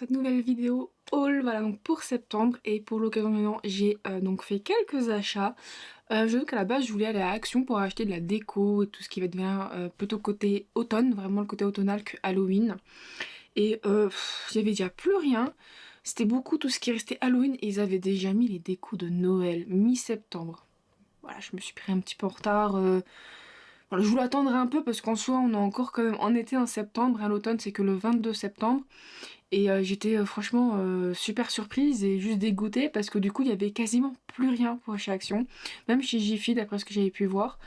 cette nouvelle vidéo haul, voilà, donc pour septembre. Et pour l'occasion maintenant j'ai donc fait quelques achats. Je veux qu'à la base je voulais aller à Action pour acheter de la déco et tout ce qui va devenir plutôt côté automne, vraiment le côté automnal que Halloween. Et il y avait déjà plus rien, c'était beaucoup tout ce qui restait Halloween et ils avaient déjà mis les décos de Noël mi-septembre. Voilà, je me suis pris un petit peu en retard. Voilà, je voulais attendre un peu parce qu'en soi on est encore quand même en été, en septembre, et à l'automne c'est que le 22 septembre. Et j'étais franchement super surprise et juste dégoûtée parce que du coup il y avait quasiment plus rien pour chez Action, même chez Jiffy d'après ce que j'avais pu voir.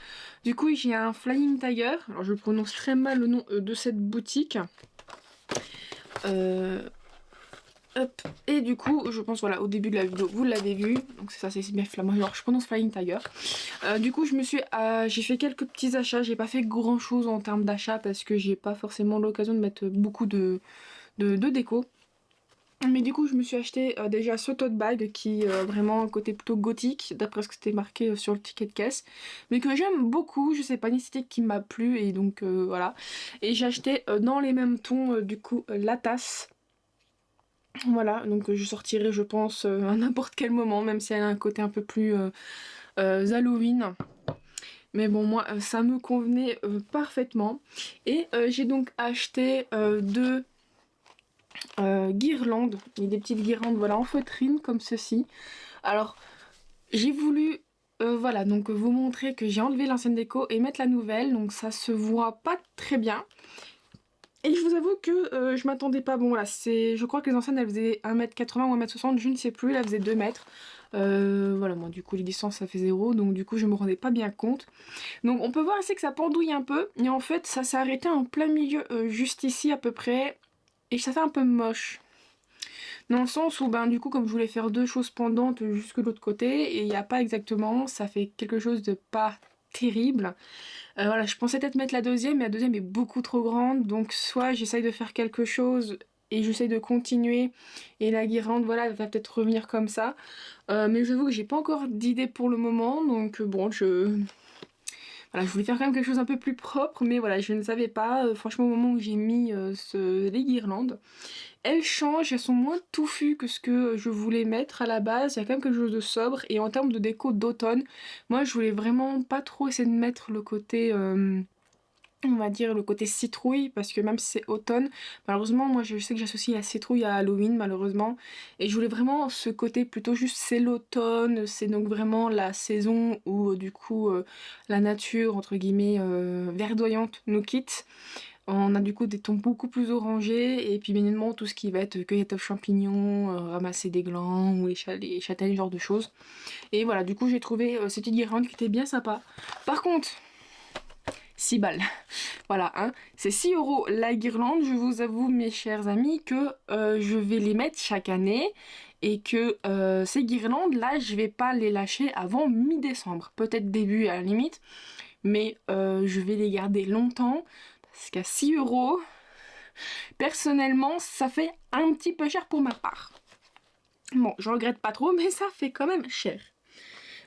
Du coup j'ai un Flying Tiger, alors je prononce très mal le nom de cette boutique. Hop. Et du coup je pense voilà au début de la vidéo vous l'avez vu, donc c'est ça, c'est bien flamand, alors je prononce Flying Tiger. Du coup j'ai fait quelques petits achats, j'ai pas fait grand chose en termes d'achat parce que j'ai pas forcément l'occasion de mettre beaucoup de déco. Mais du coup je me suis acheté déjà ce tote bag qui vraiment côté plutôt gothique d'après ce que c'était marqué sur le ticket de caisse, mais que j'aime beaucoup, je sais pas, une esthétique qui m'a plu et donc voilà. Et j'ai acheté dans les mêmes tons du coup la tasse. Voilà, donc je sortirai je pense à n'importe quel moment, même si elle a un côté un peu plus Halloween. Mais bon, moi ça me convenait parfaitement. Et j'ai donc acheté deux guirlandes, et des petites guirlandes voilà en feutrine comme ceci. Alors j'ai voulu voilà donc vous montrer que j'ai enlevé l'ancienne déco et mettre la nouvelle, donc ça se voit pas très bien. Et je vous avoue que je m'attendais pas, bon voilà, je crois que les anciennes elles faisaient 1m80 ou 1m60, je ne sais plus, elles faisaient 2 mètres. Voilà, moi du coup les distances ça fait 0, donc du coup je me rendais pas bien compte. Donc on peut voir ici que ça pendouille un peu, et en fait ça s'est arrêté en plein milieu, juste ici à peu près, et ça fait un peu moche. Dans le sens où ben du coup comme je voulais faire deux choses pendantes jusque de l'autre côté, et il n'y a pas exactement, ça fait quelque chose de pas terrible. Voilà, je pensais peut-être mettre la deuxième, mais la deuxième est beaucoup trop grande, donc soit j'essaye de faire quelque chose et j'essaye de continuer, et la guirlande voilà elle va peut-être revenir comme ça. Mais j'avoue que j'ai pas encore d'idée pour le moment, donc bon voilà, je voulais faire quand même quelque chose un peu plus propre, mais voilà, je ne savais pas, franchement au moment où j'ai mis les guirlandes, elles changent, elles sont moins touffues que ce que je voulais mettre à la base, il y a quand même quelque chose de sobre, et en termes de déco d'automne, moi je voulais vraiment pas trop essayer de mettre le côté, on va dire le côté citrouille, parce que même si c'est automne, malheureusement moi je sais que j'associe la citrouille à Halloween malheureusement, et je voulais vraiment ce côté plutôt juste c'est l'automne, c'est donc vraiment la saison où du coup la nature entre guillemets verdoyante nous quitte. On a du coup des tons beaucoup plus orangés, et puis bien évidemment tout ce qui va être cueillette aux champignons, ramasser des glands ou les châtaignes, genre de choses. Et voilà, du coup j'ai trouvé cette guirlande qui était bien sympa. Par contre, 6 balles. Voilà, hein. C'est 6 € la guirlande. Je vous avoue, mes chers amis, que je vais les mettre chaque année, et que ces guirlandes là, je vais pas les lâcher avant mi-décembre. Peut-être début à la limite, mais je vais les garder longtemps parce qu'à 6 €, personnellement, ça fait un petit peu cher pour ma part. Bon, je regrette pas trop, mais ça fait quand même cher.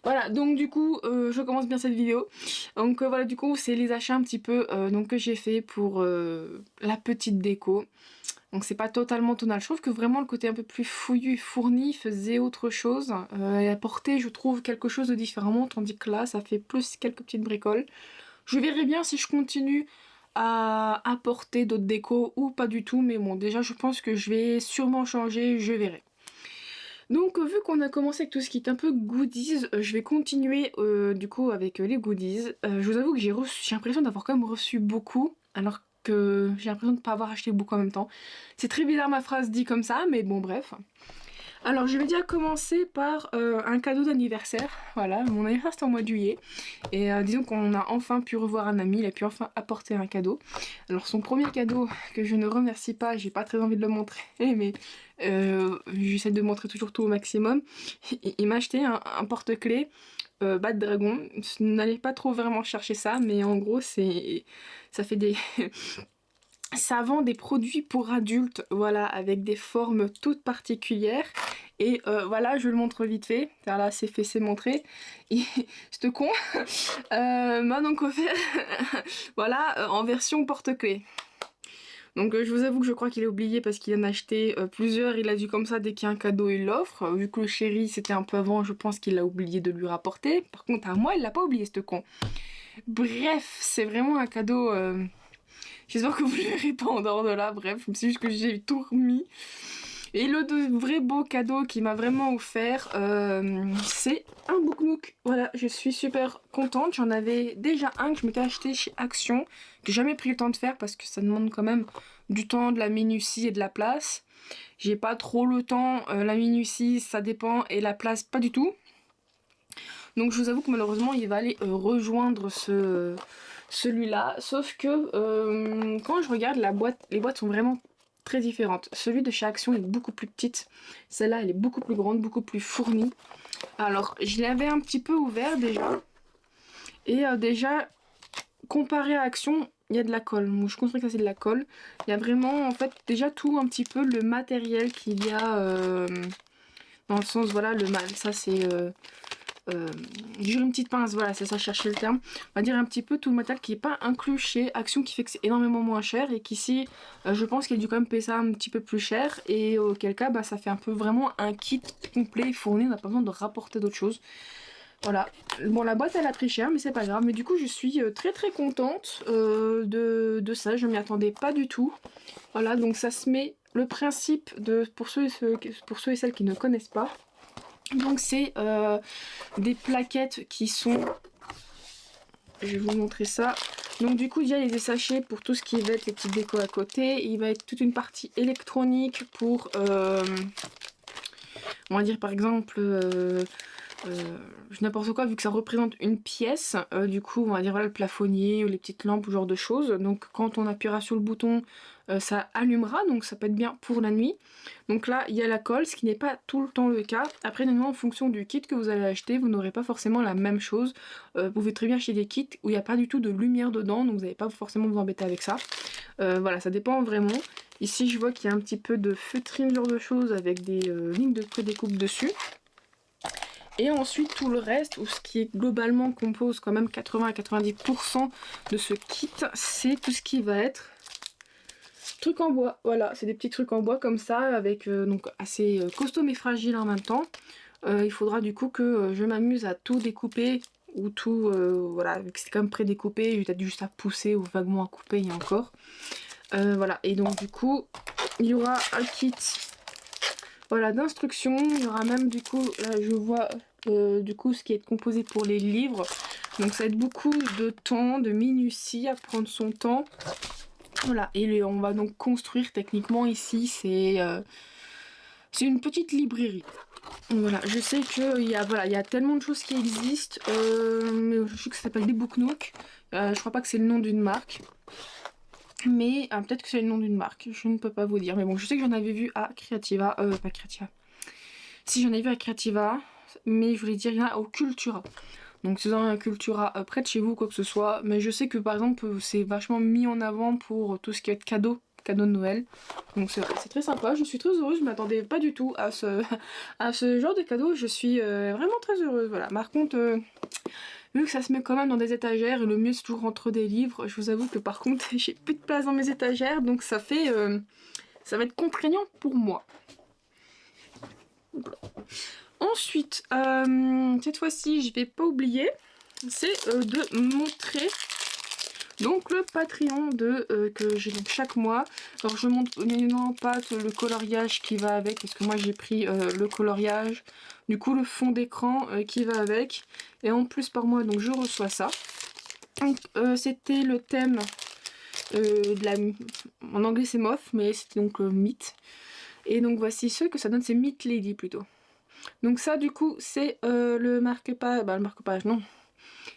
Voilà, donc du coup, je commence bien cette vidéo. Donc voilà, du coup, c'est les achats un petit peu donc, que j'ai fait pour la petite déco. Donc c'est pas totalement tonal. Je trouve que vraiment le côté un peu plus fouillu et fourni faisait autre chose. Et apportait, je trouve, quelque chose de différemment, tandis que là, ça fait plus quelques petites bricoles. Je verrai bien si je continue à apporter d'autres décos ou pas du tout, mais bon, déjà, je pense que je vais sûrement changer, je verrai. Donc vu qu'on a commencé avec tout ce qui est un peu goodies, je vais continuer du coup avec les goodies. Je vous avoue que j'ai l'impression d'avoir quand même reçu beaucoup, alors que j'ai l'impression de ne pas avoir acheté beaucoup en même temps. C'est très bizarre ma phrase dit comme ça, mais bon bref. Alors je vais déjà commencer par un cadeau d'anniversaire. Voilà, mon anniversaire c'était en mois de juillet. Et disons qu'on a enfin pu revoir un ami, il a pu enfin apporter un cadeau. Alors son premier cadeau, que je ne remercie pas, j'ai pas très envie de le montrer, mais j'essaie de montrer toujours tout au maximum. Il m'a acheté un porte-clés Bad Dragon. N'allez pas trop vraiment chercher ça, mais en gros ça fait des... Ça vend des produits pour adultes, voilà, avec des formes toutes particulières. Et voilà, je le montre vite fait. Là, c'est fait, c'est montré. Et ce con m'a donc offert, voilà, en version porte-clés. Donc je vous avoue que je crois qu'il a oublié parce qu'il en a acheté plusieurs. Il a dû comme ça, dès qu'il y a un cadeau, il l'offre. Vu que le chéri c'était un peu avant, je pense qu'il a oublié de lui rapporter. Par contre à moi, il l'a pas oublié ce con. Bref, c'est vraiment un cadeau... J'espère que vous ne le verrez pas en dehors de là, bref, c'est juste que j'ai tout remis. Et le vrai beau cadeau qu'il m'a vraiment offert, c'est un Book Nook. Voilà, je suis super contente. J'en avais déjà un que je m'étais acheté chez Action, que j'ai jamais pris le temps de faire parce que ça demande quand même du temps, de la minutie et de la place. J'ai pas trop le temps, la minutie ça dépend et la place pas du tout. Donc je vous avoue que malheureusement il va aller rejoindre celui-là. Sauf que quand je regarde la boîte, les boîtes sont vraiment très différentes. Celui de chez Action est beaucoup plus petite. Celle-là elle est beaucoup plus grande, beaucoup plus fournie. Alors je l'avais un petit peu ouvert déjà. Et déjà comparé à Action, il y a de la colle. Moi, je considère que ça c'est de la colle. Il y a vraiment en fait déjà tout un petit peu le matériel qu'il y a dans le sens voilà le mal. Ça c'est j'ai une petite pince, voilà, c'est ça, chercher le terme. On va dire un petit peu tout le matériel qui n'est pas inclus chez Action, qui fait que c'est énormément moins cher et qu'ici, je pense qu'il a dû quand même payer ça un petit peu plus cher. Et auquel cas, bah, ça fait un peu vraiment un kit complet fourni, on n'a pas besoin de rapporter d'autres choses. Voilà. Bon, la boîte elle a très cher, mais c'est pas grave. Mais du coup, je suis très très contente de ça. Je m'y attendais pas du tout. Voilà, donc ça se met le principe de pour ceux et celles qui ne connaissent pas. Donc c'est des plaquettes qui sont... Je vais vous montrer ça. Donc du coup il y a des sachets pour tout ce qui va être les petites décos à côté. Il va être toute une partie électronique pour... on va dire par exemple... n'importe quoi, vu que ça représente une pièce, du coup on va dire voilà, le plafonnier ou les petites lampes ou ce genre de choses. Donc quand on appuiera sur le bouton, ça allumera, donc ça peut être bien pour la nuit. Donc là il y a la colle, ce qui n'est pas tout le temps le cas. Après normalement en fonction du kit que vous allez acheter, vous n'aurez pas forcément la même chose. Vous pouvez très bien acheter des kits où il n'y a pas du tout de lumière dedans, donc vous n'allez pas forcément vous embêter avec ça. Voilà, ça dépend vraiment. Ici je vois qu'il y a un petit peu de feutrine, genre de choses, avec des lignes de prédécoupe dessus. Et ensuite tout le reste, ou ce qui est globalement compose quand même 80 à 90% de ce kit, c'est tout ce qui va être trucs en bois. Voilà, c'est des petits trucs en bois comme ça, avec donc assez costaud mais fragile en même temps. Il faudra du coup que je m'amuse à tout découper, ou tout, voilà, vu que c'est quand même prédécoupé, j'ai peut-être juste à pousser ou vaguement à couper, il y a encore. Voilà, et donc du coup, il y aura un kit... Voilà, d'instructions, il y aura même du coup, là je vois du coup ce qui est composé pour les livres. Donc ça va être beaucoup de temps, de minutie à prendre son temps. Voilà, et on va donc construire techniquement ici, c'est une petite librairie. Voilà, je sais qu'il y a, voilà, il y a tellement de choses qui existent, mais je sais que ça s'appelle des Book Nook. Je crois pas que c'est le nom d'une marque. Mais peut-être que c'est le nom d'une marque, je ne peux pas vous dire. Mais bon, je sais que j'en avais vu à Creativa, pas Creativa. Si j'en ai vu à Creativa, mais je voulais dire il y en a au Cultura. Donc si vous avez un Cultura près de chez vous, quoi que ce soit. Mais je sais que par exemple c'est vachement mis en avant pour tout ce qui est cadeau de Noël. Donc c'est très sympa, je suis très heureuse, je m'attendais pas du tout à à ce genre de cadeau. Je suis vraiment très heureuse. Voilà. Par contre, vu que ça se met quand même dans des étagères, et le mieux c'est toujours entre des livres, je vous avoue que par contre j'ai plus de place dans mes étagères, donc ça fait... ça va être contraignant pour moi. Ensuite, cette fois-ci, je vais pas oublier, c'est de montrer donc le Patreon que j'ai donc chaque mois. Alors je montre évidemment pas le coloriage qui va avec, parce que moi j'ai pris le coloriage, du coup le fond d'écran qui va avec, et en plus par mois donc je reçois ça. Donc c'était le thème en anglais c'est Moth, mais c'était donc Mythe. Et donc voici ce que ça donne, c'est Myth Lady plutôt. Donc ça du coup c'est le marque-page, le marque-page non,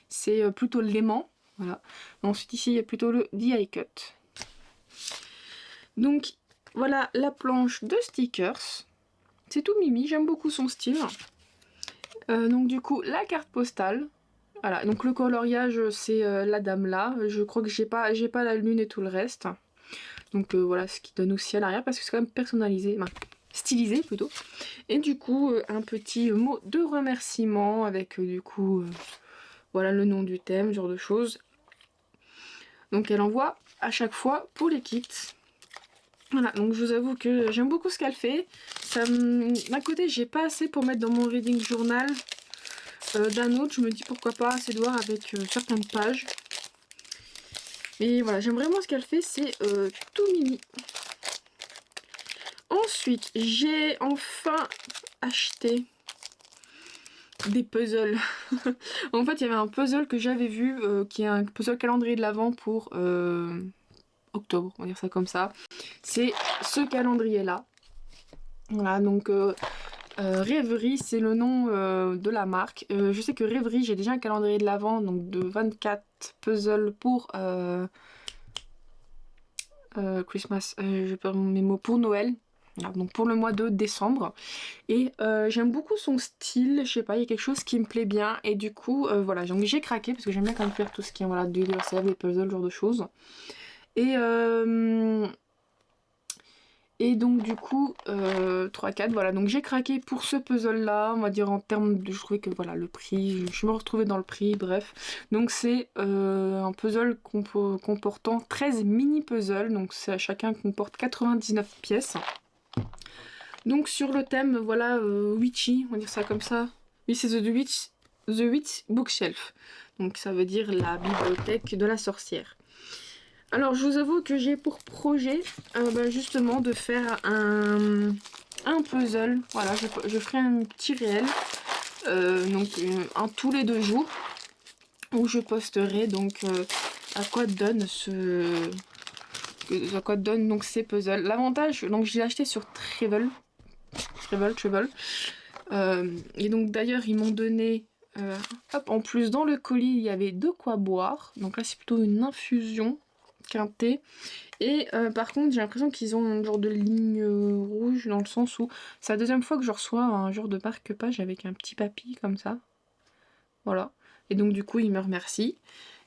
c'est plutôt l'aimant, voilà. Ensuite ici il y a plutôt le die cut. Donc voilà la planche de stickers, c'est tout mimi, j'aime beaucoup son style. Donc du coup la carte postale, voilà, donc le coloriage c'est la dame là, je crois que j'ai pas la lune et tout le reste. Donc voilà ce qui donne aussi à l'arrière parce que c'est quand même personnalisé, enfin, stylisé plutôt. Et du coup un petit mot de remerciement avec du coup voilà le nom du thème, ce genre de choses. Donc elle envoie à chaque fois pour les kits. Voilà, donc je vous avoue que j'aime beaucoup ce qu'elle fait. D'un côté, j'ai pas assez pour mettre dans mon reading journal. D'un autre, je me dis pourquoi pas assez de voir avec certaines pages. Et voilà, j'aime vraiment ce qu'elle fait, c'est tout mini. Ensuite, j'ai enfin acheté des puzzles. En fait, il y avait un puzzle que j'avais vu, qui est un puzzle calendrier de l'Avent pour octobre, on va dire ça comme ça. C'est ce calendrier-là. Voilà, donc Rêverie, c'est le nom de la marque. Je sais que Rêverie, j'ai déjà un calendrier de l'Avent, donc de 24 puzzles pour Christmas, je perds mes mots, pour Noël. Voilà, donc pour le mois de décembre. Et j'aime beaucoup son style, je sais pas, il y a quelque chose qui me plaît bien. Et du coup, voilà, donc j'ai craqué parce que j'aime bien quand même faire tout ce qui est voilà, du yourself, des puzzles, ce genre de choses. Et, et donc du coup, 3-4, voilà, donc j'ai craqué pour ce puzzle-là, on va dire en termes de, je trouvais que voilà, le prix, je me retrouvais dans le prix, bref. Donc c'est un puzzle comportant 13 mini-puzzles, donc chacun comporte 99 pièces. Donc sur le thème, voilà, Witchy, on va dire ça comme ça. Oui, c'est The Witch Bookshelf, donc ça veut dire la bibliothèque de la sorcière. Alors je vous avoue que j'ai pour projet justement de faire un puzzle. Voilà, je ferai un petit réel, donc un tous les 2 jours, où je posterai donc à quoi donne donc ces puzzles. L'avantage, donc je l'ai acheté sur Travel. Et donc d'ailleurs ils m'ont donné hop, en plus dans le colis il y avait de quoi boire. Donc là c'est plutôt une infusion qu'un thé. Et par contre j'ai l'impression qu'ils ont un genre de ligne rouge, dans le sens où c'est la deuxième fois que je reçois un genre de marque-page avec un petit papy comme ça. Voilà. Et donc du coup ils me remercient.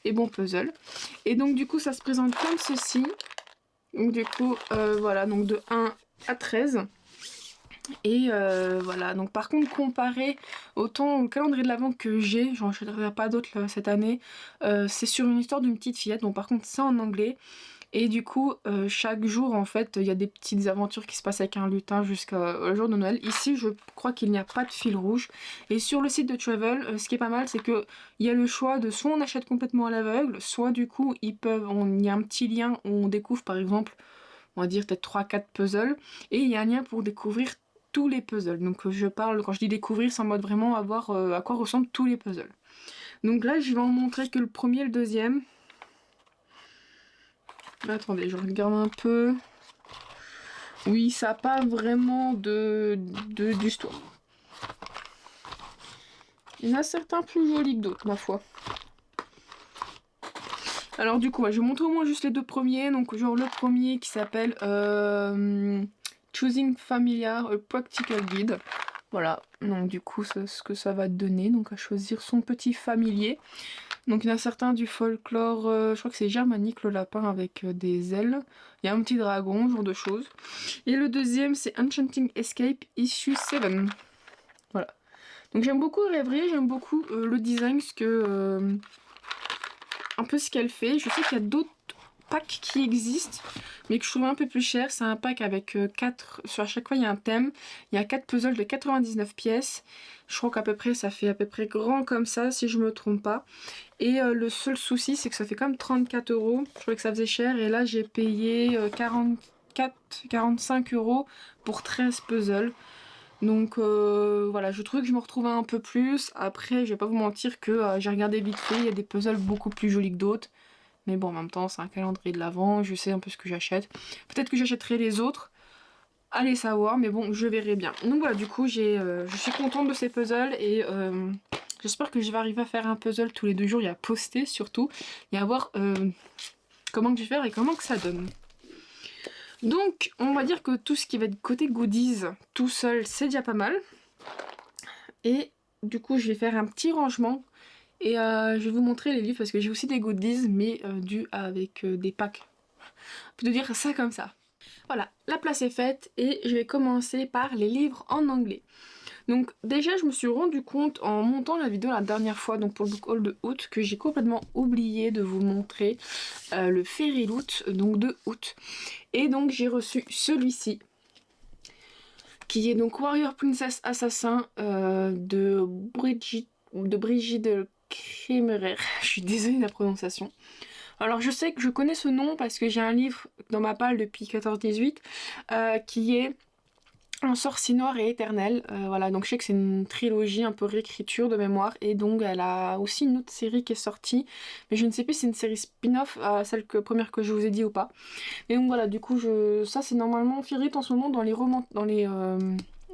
Et bon puzzle. Et donc du coup ça se présente comme ceci. Donc du coup voilà, donc de 1 à 13. Et voilà, donc par contre comparé au calendrier de l'Avent que j'ai, j'en achèterai pas d'autres cette année, c'est sur une histoire d'une petite fillette, donc par contre c'est en anglais. Et du coup, chaque jour, en fait, il y a des petites aventures qui se passent avec un lutin jusqu'au jour de Noël. Ici, je crois qu'il n'y a pas de fil rouge. Et sur le site de Travel, ce qui est pas mal, c'est que il y a le choix de soit on achète complètement à l'aveugle, soit du coup, il y a un petit lien où on découvre, par exemple, on va dire peut-être 3-4 puzzles. Et il y a un lien pour découvrir tous les puzzles. Donc je parle, quand je dis découvrir, c'est en mode vraiment voir à quoi ressemblent tous les puzzles. Donc là, je vais en montrer que le premier et le deuxième. Attendez, je regarde un peu. Oui, ça n'a pas vraiment d'histoire. Il y en a certains plus jolis que d'autres, ma foi. Alors du coup, je vais montrer au moins juste les 2 premiers. Donc genre le premier qui s'appelle Choosing Familiar, a Practical Guide. Voilà, donc du coup c'est ce que ça va donner, donc à choisir son petit familier. Donc il y en a certains du folklore, je crois que c'est germanique, le lapin avec des ailes. Il y a un petit dragon, ce genre de choses. Et le deuxième c'est Enchanting Escape Issue 7. Voilà. Donc j'aime beaucoup Rêverie, j'aime beaucoup le design, un peu ce qu'elle fait. Je sais qu'il y a d'autres packs qui existent, mais que je trouve un peu plus cher. C'est un pack avec 4, sur à chaque fois il y a un thème. Il y a 4 puzzles de 99 pièces. Je crois qu'à peu près ça fait à peu près grand comme ça, si je me trompe pas. Et le seul souci c'est que ça fait quand même 34 €. Je trouvais que ça faisait cher, et là j'ai payé 45 € pour 13 puzzles. Donc voilà, je trouvais que je me retrouvais un peu plus. Après, je vais pas vous mentir que j'ai regardé vite fait, il y a des puzzles beaucoup plus jolis que d'autres. Mais bon, en même temps, c'est un calendrier de l'Avent, je sais un peu ce que j'achète. Peut-être que j'achèterai les autres, allez savoir, mais bon, je verrai bien. Donc voilà, du coup, je suis contente de ces puzzles, et j'espère que je vais arriver à faire un puzzle tous les 2 jours, et à poster surtout, et à voir comment que je vais faire et comment que ça donne. Donc, on va dire que tout ce qui va être côté goodies, tout seul, c'est déjà pas mal. Et du coup, je vais faire un petit rangement. Et je vais vous montrer les livres, parce que j'ai aussi des goodies, mais avec des packs. Je peux dire ça comme ça. Voilà, la place est faite, et je vais commencer par les livres en anglais. Donc déjà, je me suis rendu compte en montant la vidéo la dernière fois, donc pour le book haul de août, que j'ai complètement oublié de vous montrer le Fairy Loot, donc de août. Et donc j'ai reçu celui-ci, qui est donc Warrior Princess Assassin de Brigitte Kremerer. Je suis désolée de la prononciation. Alors je sais que je connais ce nom parce que j'ai un livre dans ma palle depuis 14-18 qui est Un sorcier noir et éternel. Voilà, donc je sais que c'est une trilogie un peu réécriture de mémoire et donc elle a aussi une autre série qui est sortie, mais je ne sais plus si c'est une série spin-off à celle première que je vous ai dit ou pas. Et donc voilà, du coup ça c'est normalement Favorite en ce moment dans les romans, dans les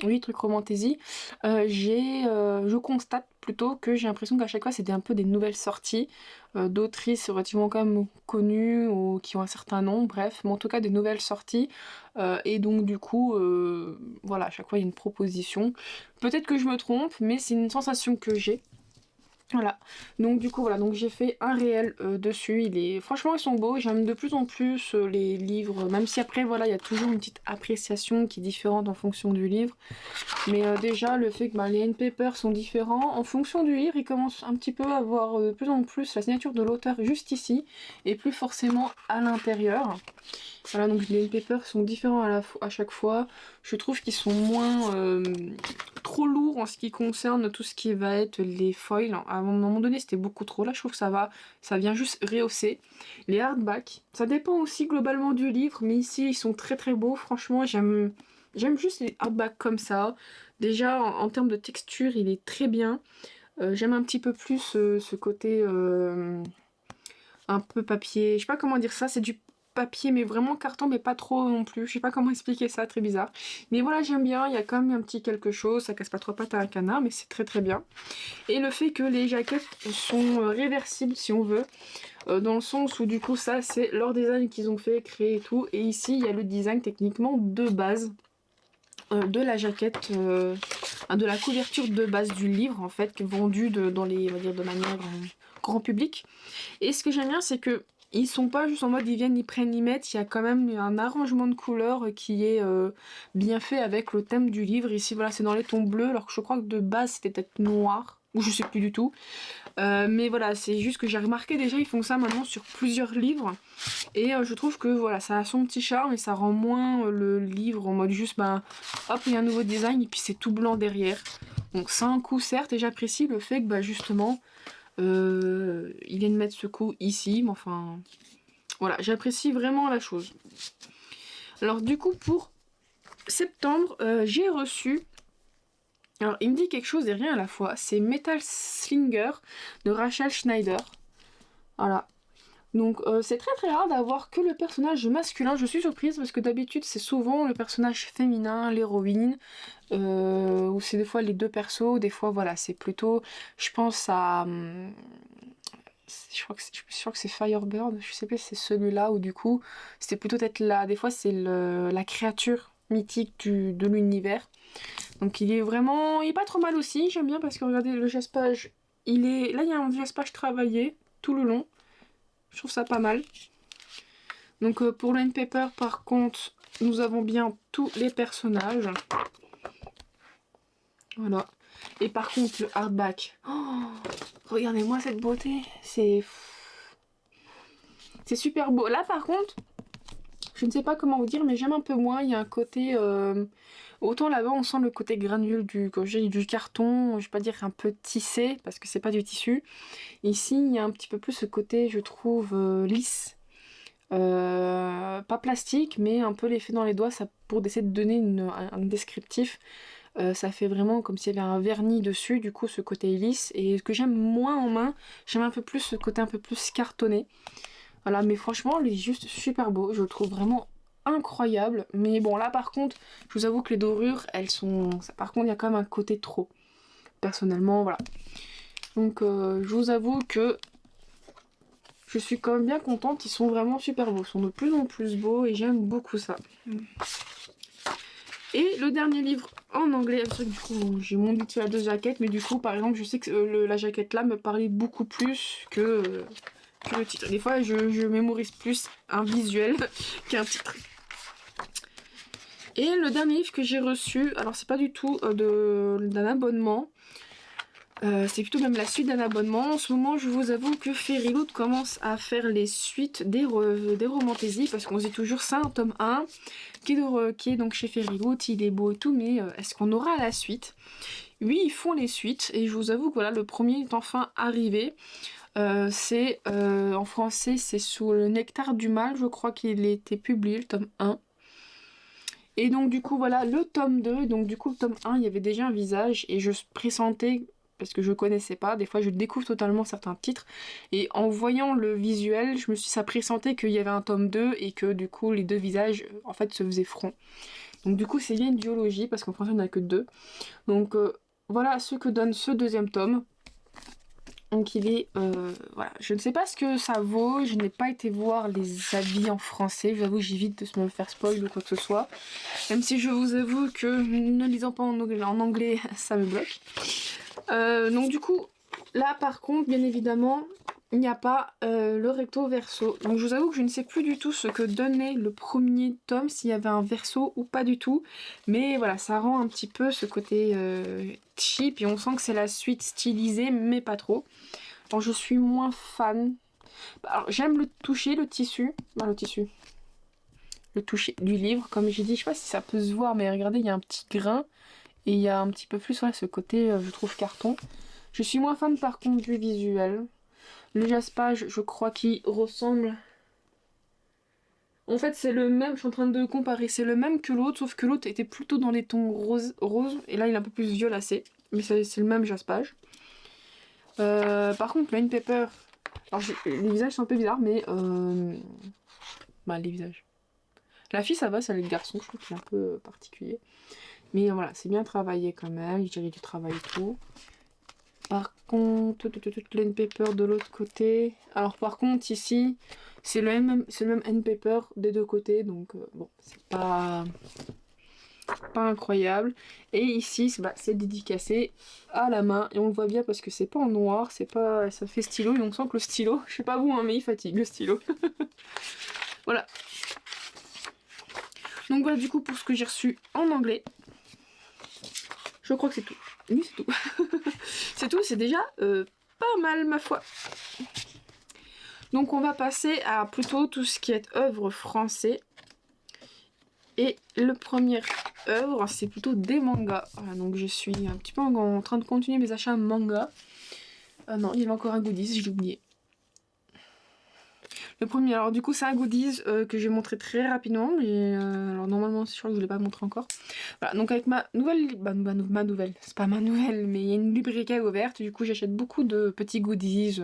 oui, trucs romantasy. Je constate plutôt que j'ai l'impression qu'à chaque fois c'était un peu des nouvelles sorties d'autrices relativement quand même connues ou qui ont un certain nom, bref, mais en tout cas des nouvelles sorties. Et donc du coup, voilà, à chaque fois il y a une proposition. Peut-être que je me trompe, mais c'est une sensation que j'ai. Voilà, donc du coup voilà, donc j'ai fait un réel dessus, franchement ils sont beaux, j'aime de plus en plus les livres, même si après voilà il y a toujours une petite appréciation qui est différente en fonction du livre, mais déjà le fait que les N-Papers sont différents, en fonction du livre ils commencent un petit peu à voir de plus en plus la signature de l'auteur juste ici, et plus forcément à l'intérieur. Voilà, donc les N-Papers sont différents à chaque fois. Je trouve qu'ils sont moins trop lourds en ce qui concerne tout ce qui va être les foils. À un moment donné, c'était beaucoup trop. Là, je trouve que ça va, ça vient juste rehausser. Les hardbacks, ça dépend aussi globalement du livre, mais ici, ils sont très très beaux. Franchement, j'aime juste les hardbacks comme ça. Déjà, en termes de texture, il est très bien. J'aime un petit peu plus ce côté un peu papier. Je sais pas comment dire ça, c'est du papier mais vraiment carton mais pas trop non plus, je sais pas comment expliquer ça, très bizarre, mais voilà j'aime bien, il y a quand même un petit quelque chose, ça casse pas trois pattes à un canard mais c'est très très bien. Et le fait que les jaquettes sont réversibles si on veut, dans le sens où du coup ça c'est leur design qu'ils ont fait, créé et tout, et ici il y a le design techniquement de base de la jaquette, de la couverture de base du livre en fait, vendue dans les, on va dire de manière grand public. Et ce que j'aime bien, c'est que ils sont pas juste en mode ils viennent, ils prennent, ils mettent. Il y a quand même un arrangement de couleurs qui est bien fait avec le thème du livre. Ici, voilà, c'est dans les tons bleus, alors que je crois que de base c'était peut-être noir, ou je sais plus du tout. Mais voilà, c'est juste que j'ai remarqué déjà, ils font ça maintenant sur plusieurs livres. Et je trouve que voilà, ça a son petit charme et ça rend moins le livre en mode juste, hop, il y a un nouveau design et puis c'est tout blanc derrière. Donc c'est un coup certes, et j'apprécie le fait que justement ils viennent mettre ce coup ici, mais enfin voilà, j'apprécie vraiment la chose. Alors du coup pour septembre, j'ai reçu, alors il me dit quelque chose et rien à la fois, c'est Metal Slinger de Rachel Schneider. Voilà. Donc c'est très très rare d'avoir que le personnage masculin, je suis surprise parce que d'habitude c'est souvent le personnage féminin, l'héroïne, ou c'est des fois les deux persos, des fois voilà, c'est plutôt, je pense à... je suis sûre que c'est Firebird, je sais plus si c'est celui-là ou du coup c'était plutôt être là, des fois c'est la créature mythique de l'univers. Donc il est pas trop mal aussi, j'aime bien parce que regardez le jaspage, là il y a un jaspage travaillé tout le long, je trouve ça pas mal. Donc pour le N-Paper par contre nous avons bien tous les personnages, voilà. Et par contre le hardback, oh, regardez-moi cette beauté, c'est super beau. Là par contre, je ne sais pas comment vous dire, mais j'aime un peu moins. Il y a un côté... autant là-bas, on sent le côté granule du carton, je vais pas dire un peu tissé, parce que c'est pas du tissu. Ici, il y a un petit peu plus ce côté, je trouve, lisse. Pas plastique, mais un peu l'effet dans les doigts, ça, pour essayer de donner un descriptif. Ça fait vraiment comme s'il y avait un vernis dessus, du coup ce côté lisse. Et ce que j'aime moins en main, j'aime un peu plus ce côté un peu plus cartonné. Voilà, mais franchement, il est juste super beau, je le trouve vraiment incroyable. Mais bon, là par contre, je vous avoue que les dorures, elles sont... Par contre, il y a quand même un côté trop. Personnellement, voilà. Donc, je vous avoue que je suis quand même bien contente, ils sont vraiment super beaux. Ils sont de plus en plus beaux et j'aime beaucoup ça. Et le dernier livre en anglais, c'est vrai que du coup j'ai mon but sur la deux jaquettes, mais du coup par exemple je sais que la jaquette là me parlait beaucoup plus que le titre. Des fois je mémorise plus un visuel qu'un titre. Et le dernier livre que j'ai reçu, alors c'est pas du tout d'un abonnement, c'est plutôt même la suite d'un abonnement. En ce moment, je vous avoue que Fairyloot commence à faire les suites des romantaisies, parce qu'on se dit toujours ça, un tome 1, qui est donc chez Fairyloot, il est beau et tout, mais est-ce qu'on aura la suite? Oui, ils font les suites, et je vous avoue que voilà, le premier est enfin arrivé. C'est en français, c'est sous le nectar du mal, je crois qu'il a été publié, le tome 1. Et donc du coup voilà le tome 2, donc du coup le tome 1 il y avait déjà un visage et je pressentais, parce que je connaissais pas, des fois je découvre totalement certains titres, et en voyant le visuel, ça pressentait qu'il y avait un tome 2 et que du coup les deux visages en fait se faisaient front. Donc du coup c'est bien une duologie parce qu'en français on n'a que deux. Donc voilà ce que donne ce deuxième tome. Donc il est, voilà, je ne sais pas ce que ça vaut, je n'ai pas été voir les avis en français, j'avoue que j'évite de me faire spoil ou quoi que ce soit, même si je vous avoue que ne lisant pas en anglais ça me bloque. Donc du coup, là par contre, bien évidemment, il n'y a pas le recto verso. Donc je vous avoue que je ne sais plus du tout ce que donnait le premier tome, s'il y avait un verso ou pas du tout. Mais voilà, ça rend un petit peu ce côté cheap et on sent que c'est la suite stylisée, mais pas trop. Donc je suis moins fan. Alors j'aime le toucher, le tissu. Le toucher du livre, comme j'ai dit, je sais pas si ça peut se voir, mais regardez, il y a un petit grain. Et il y a un petit peu plus, ouais, ce côté, je trouve, carton. Je suis moins fan par contre du visuel. Le jaspage, je crois qu'il ressemble... En fait, c'est le même, je suis en train de comparer, c'est le même que l'autre, sauf que l'autre était plutôt dans les tons roses, et là il est un peu plus violacé. Mais c'est le même jaspage. Par contre, Plain Paper... Alors, les visages sont un peu bizarres, mais... Bah, les visages. La fille, ça va, c'est le garçon, je trouve qu'il est un peu particulier. Mais voilà, c'est bien travaillé quand même, je dirais du travail et tout. Par contre, Plain Paper de l'autre côté. Alors par contre, ici, c'est le même end paper des deux côtés, donc bon, c'est pas incroyable. Et ici, c'est dédicacé à la main, et on le voit bien parce que c'est pas en noir, ça fait stylo, et on sent que le stylo, je sais pas vous, hein, mais il fatigue le stylo. Voilà. Donc voilà du coup pour ce que j'ai reçu en anglais. Je crois que c'est tout. Oui, c'est tout. C'est tout, c'est déjà pas mal ma foi. Donc on va passer à plutôt tout ce qui est œuvre français. Et le premier œuvre, c'est plutôt des mangas. Voilà, donc je suis un petit peu en train de continuer mes achats manga. Non, il y avait encore un goodies, j'ai oublié. Le premier, alors du coup c'est un goodies que je vais montrer très rapidement, mais alors normalement c'est sûr que je ne l'ai pas montré encore. Voilà, donc avec ma nouvelle, ma nouvelle, c'est pas ma nouvelle, mais il y a une librairie ouverte, du coup j'achète beaucoup de petits goodies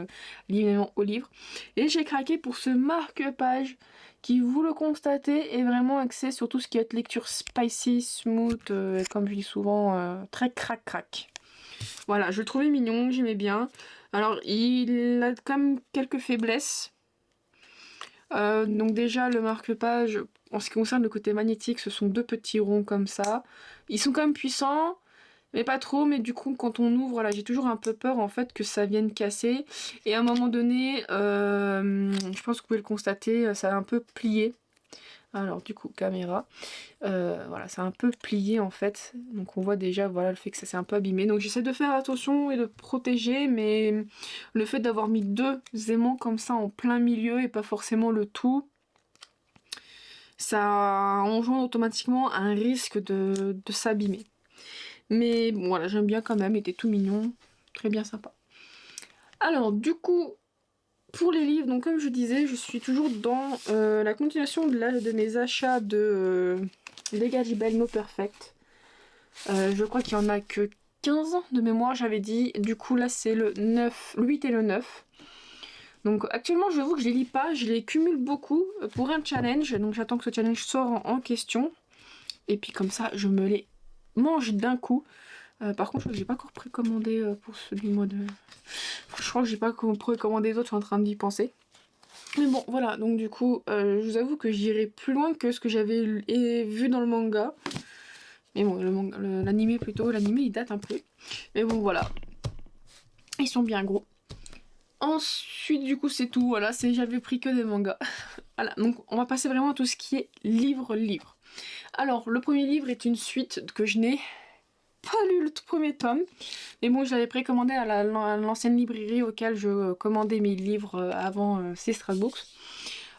liés au livre. Et j'ai craqué pour ce marque-page qui, vous le constatez, est vraiment axé sur tout ce qui est lecture spicy, smooth, comme je dis souvent, très crac-crac. Voilà, je le trouvais mignon, j'aimais bien. Alors il a quand même quelques faiblesses. Donc déjà le marque-page, en ce qui concerne le côté magnétique, ce sont deux petits ronds comme ça. Ils sont quand même puissants, mais pas trop, mais du coup quand on ouvre, voilà, j'ai toujours un peu peur en fait que ça vienne casser. Et à un moment donné, je pense que vous pouvez le constater, ça a un peu plié. Alors du coup, caméra, voilà, c'est un peu plié en fait, donc on voit déjà voilà le fait que ça s'est un peu abîmé, donc j'essaie de faire attention et de protéger, mais le fait d'avoir mis deux aimants comme ça en plein milieu et pas forcément le tout, ça engendre automatiquement un risque de s'abîmer. Mais bon, voilà, j'aime bien quand même, il était tout mignon, très bien sympa. Alors du coup, pour les livres, donc comme je disais, je suis toujours dans la continuation de mes achats de Legally No Perfect. Je crois qu'il y en a que 15 de mémoire, j'avais dit. Du coup là c'est le 8 et le 9. Donc actuellement je vous que je les lis pas, je les cumule beaucoup pour un challenge. Donc j'attends que ce challenge sorte en question. Et puis comme ça je me les mange d'un coup. Par contre je crois que j'ai pas encore précommandé pour celui-moi de... Je crois que j'ai pas précommandé les autres, je suis en train d'y penser. Mais bon, voilà, donc du coup, je vous avoue que j'irai plus loin que ce que j'avais vu dans le manga. Mais bon, l'anime plutôt, l'anime il date un peu. Mais bon, voilà. Ils sont bien gros. Ensuite, du coup, c'est tout, voilà, j'avais pris que des mangas. Voilà, donc on va passer vraiment à tout ce qui est livre. Alors, le premier livre est une suite que je n'ai pas lu le tout premier tome. Mais bon, je l'avais précommandé à l'ancienne librairie auquel je commandais mes livres avant Sistra Books.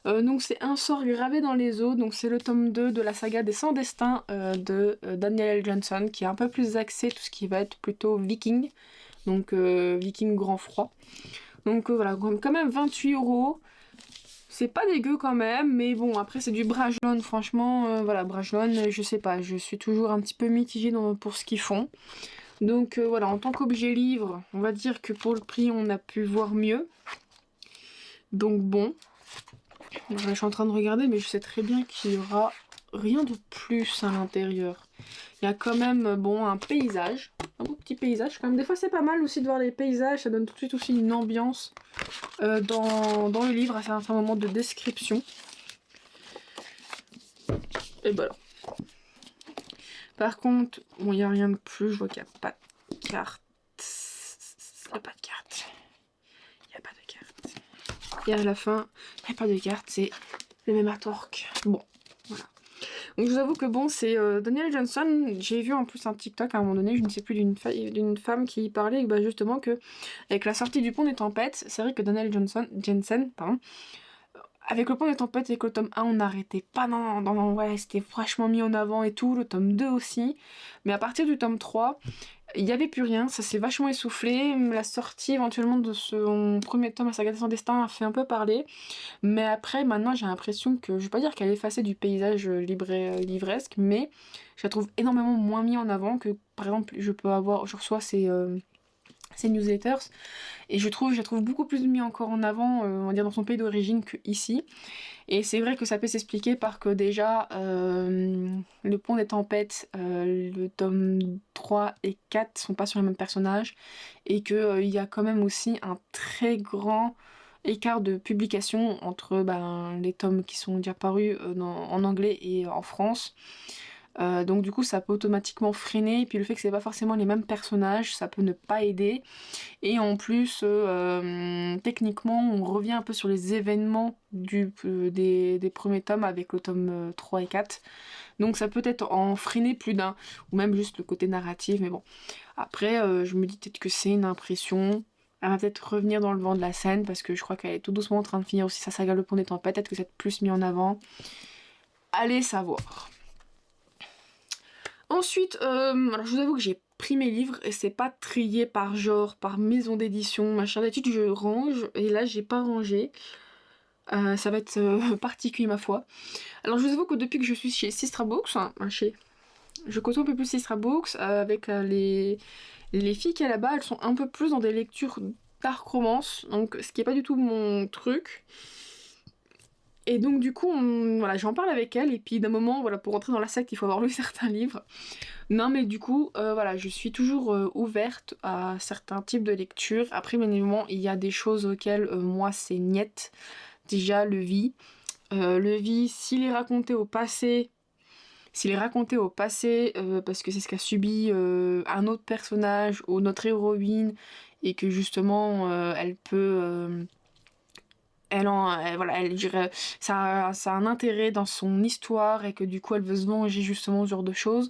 Donc c'est Un sort gravé dans les eaux, donc c'est le tome 2 de la saga des 100 destins de Daniel L. Johnson, qui est un peu plus axé tout ce qui va être plutôt viking, donc viking grand froid. Donc voilà, quand même 28€. C'est pas dégueu quand même, mais bon, après c'est du Brajlon, franchement, voilà, Brajlon, je sais pas, je suis toujours un petit peu mitigée pour ce qu'ils font. Donc voilà, en tant qu'objet livre, on va dire que pour le prix, on a pu voir mieux. Donc bon, je suis en train de regarder, mais je sais très bien qu'il y aura rien de plus à l'intérieur. Il y a quand même, bon, un paysage, un beau petit paysage quand même. Des fois c'est pas mal aussi de voir les paysages, ça donne tout de suite aussi une ambiance dans le livre à certains moments de description. Et voilà. Par contre, bon, il n'y a rien de plus, je vois qu'il n'y a pas de carte. Il n'y a pas de carte. Il n'y a pas de carte. Et à la fin, il n'y a pas de carte, c'est le même Torque. Bon, voilà. Donc je vous avoue que bon, c'est Daniel Johnson. J'ai vu en plus un TikTok à un moment donné, je ne sais plus, d'une femme qui parlait bah, justement que avec la sortie du Pont des Tempêtes, c'est vrai que Daniel Jensen, pardon, avec le Pont des Tempêtes et que le tome 1 on n'arrêtait pas, non, ouais, c'était franchement mis en avant et tout, le tome 2 aussi, mais à partir du tome 3, il n'y avait plus rien, ça s'est vachement essoufflé, la sortie éventuellement de son premier tome, La saga de son destin, a fait un peu parler, mais après, maintenant j'ai l'impression que, je vais pas dire qu'elle est effacée du paysage livresque, mais je la trouve énormément moins mis en avant que, par exemple, je reçois ces newsletters, et je la trouve beaucoup plus mis encore en avant, on va dire dans son pays d'origine qu'ici. Et c'est vrai que ça peut s'expliquer par que déjà, le Pont des Tempêtes, le tome 3 et 4 sont pas sur les mêmes personnages, et qu'il y a quand même aussi un très grand écart de publication entre les tomes qui sont déjà parus en anglais et en France. Donc du coup ça peut automatiquement freiner, et puis le fait que c'est pas forcément les mêmes personnages, ça peut ne pas aider. Et en plus, techniquement, on revient un peu sur les événements des premiers tomes avec le tome 3 et 4. Donc ça peut être en freiner plus d'un, ou même juste le côté narratif, mais bon. Après, je me dis peut-être que c'est une impression. Elle va peut-être revenir dans le vent de la scène, parce que je crois qu'elle est tout doucement en train de finir aussi sa saga Le Pont des Tempêtes, peut-être que c'est plus mis en avant. Allez savoir. Ensuite, alors je vous avoue que j'ai pris mes livres et c'est pas trié par genre, par maison d'édition, machin. D'habitude je range et là j'ai pas rangé. Ça va être particulier ma foi. Alors je vous avoue que depuis que je suis chez Sistra Books, je côtoie un peu plus Sistra Books avec les filles qui est là-bas, elles sont un peu plus dans des lectures dark romance, donc ce qui est pas du tout mon truc. Et donc du coup, voilà, j'en parle avec elle, et puis d'un moment, voilà, pour rentrer dans la secte, il faut avoir lu certains livres. Non mais du coup, voilà, je suis toujours ouverte à certains types de lectures. Après, bien évidemment, il y a des choses auxquelles moi c'est niette. Déjà, le vie. Le vie, s'il est raconté au passé, parce que c'est ce qu'a subi un autre personnage ou notre héroïne, et que justement, elle peut... voilà, elle dirait, ça a un intérêt dans son histoire et que du coup elle veut se venger justement ce genre de choses.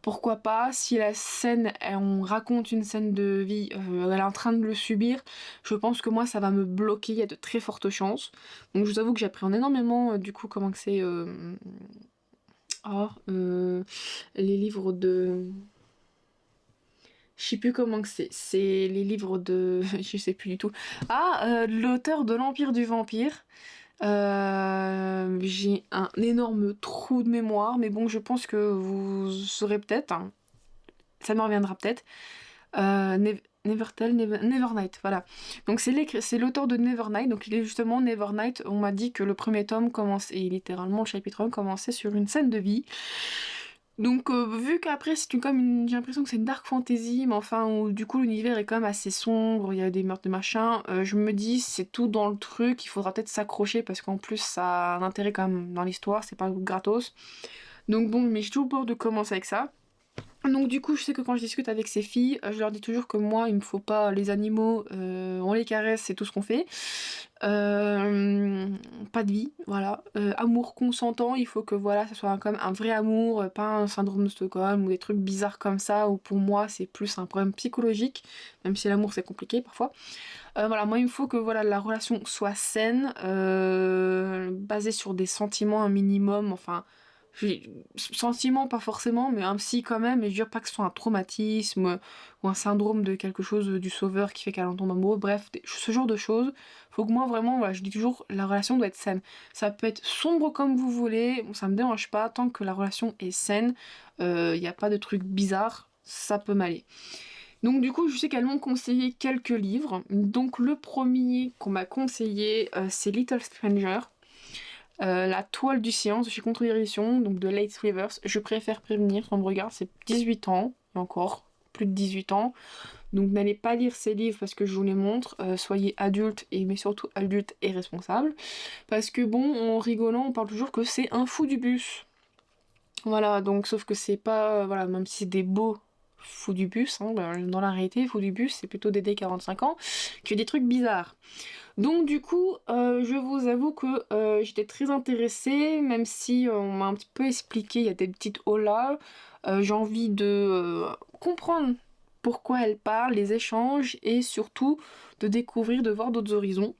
Pourquoi pas, si la scène, on raconte une scène de vie, elle est en train de le subir, je pense que moi ça va me bloquer, il y a de très fortes chances. Donc je vous avoue que j'appréhende énormément du coup comment que c'est... les livres de... Je sais plus comment que c'est les livres de... je sais plus du tout. L'auteur de l'Empire du Vampire. J'ai un énorme trou de mémoire, mais bon, je pense que vous saurez peut-être, hein. Ça me reviendra peut-être. Nevernight, voilà. Donc c'est l'auteur de Nevernight, donc il est justement Nevernight. On m'a dit que le premier tome commence, et littéralement le chapitre 1 commençait sur une scène de vie. Donc vu qu'après j'ai l'impression que c'est une dark fantasy, mais enfin où du coup l'univers est quand même assez sombre, il y a des meurtres de machin, je me dis c'est tout dans le truc, il faudra peut-être s'accrocher parce qu'en plus ça a un intérêt quand même dans l'histoire, c'est pas gratos. Donc bon, mais j'ai toujours peur de commencer avec ça. Donc du coup, je sais que quand je discute avec ces filles, je leur dis toujours que moi, il me faut pas les animaux, on les caresse, c'est tout ce qu'on fait. Euh, Pas de vie, voilà. Amour consentant, il faut que voilà, ça soit comme un vrai amour, pas un syndrome de Stockholm ou des trucs bizarres comme ça, où pour moi c'est plus un problème psychologique, même si l'amour c'est compliqué parfois. Voilà, moi il me faut que voilà, la relation soit saine, basée sur des sentiments un minimum, enfin, sentiments pas forcément, mais un psy quand même, et je veux dire pas que ce soit un traumatisme ou un syndrome de quelque chose du sauveur qui fait qu'elle en tombe amoureux, bref, ce genre de choses. Faut que moi vraiment, voilà, je dis toujours, la relation doit être saine. Ça peut être sombre comme vous voulez, bon, ça me dérange pas, tant que la relation est saine, il n'y a pas de trucs bizarres, ça peut m'aller. Donc du coup, je sais qu'elles m'ont conseillé quelques livres. Donc le premier qu'on m'a conseillé, c'est Little Stranger, La toile du science de chez Contre Édition, donc de Late Rivers. Je préfère prévenir, on me regarde, c'est 18 ans, et encore, plus de 18 ans. Donc n'allez pas lire ces livres parce que je vous les montre. Soyez adulte, mais surtout adulte et responsable. Parce que bon, en rigolant, on parle toujours que c'est un fou du bus. Voilà, donc sauf que c'est pas, voilà, même si c'est des beaux fous du bus, hein, dans la réalité, fous du bus, c'est plutôt des D45 ans, que des trucs bizarres. Donc du coup, je vous avoue que j'étais très intéressée, même si on m'a un petit peu expliqué, il y a des petites holas, j'ai envie de comprendre pourquoi elle parle, les échanges, et surtout de découvrir, de voir d'autres horizons.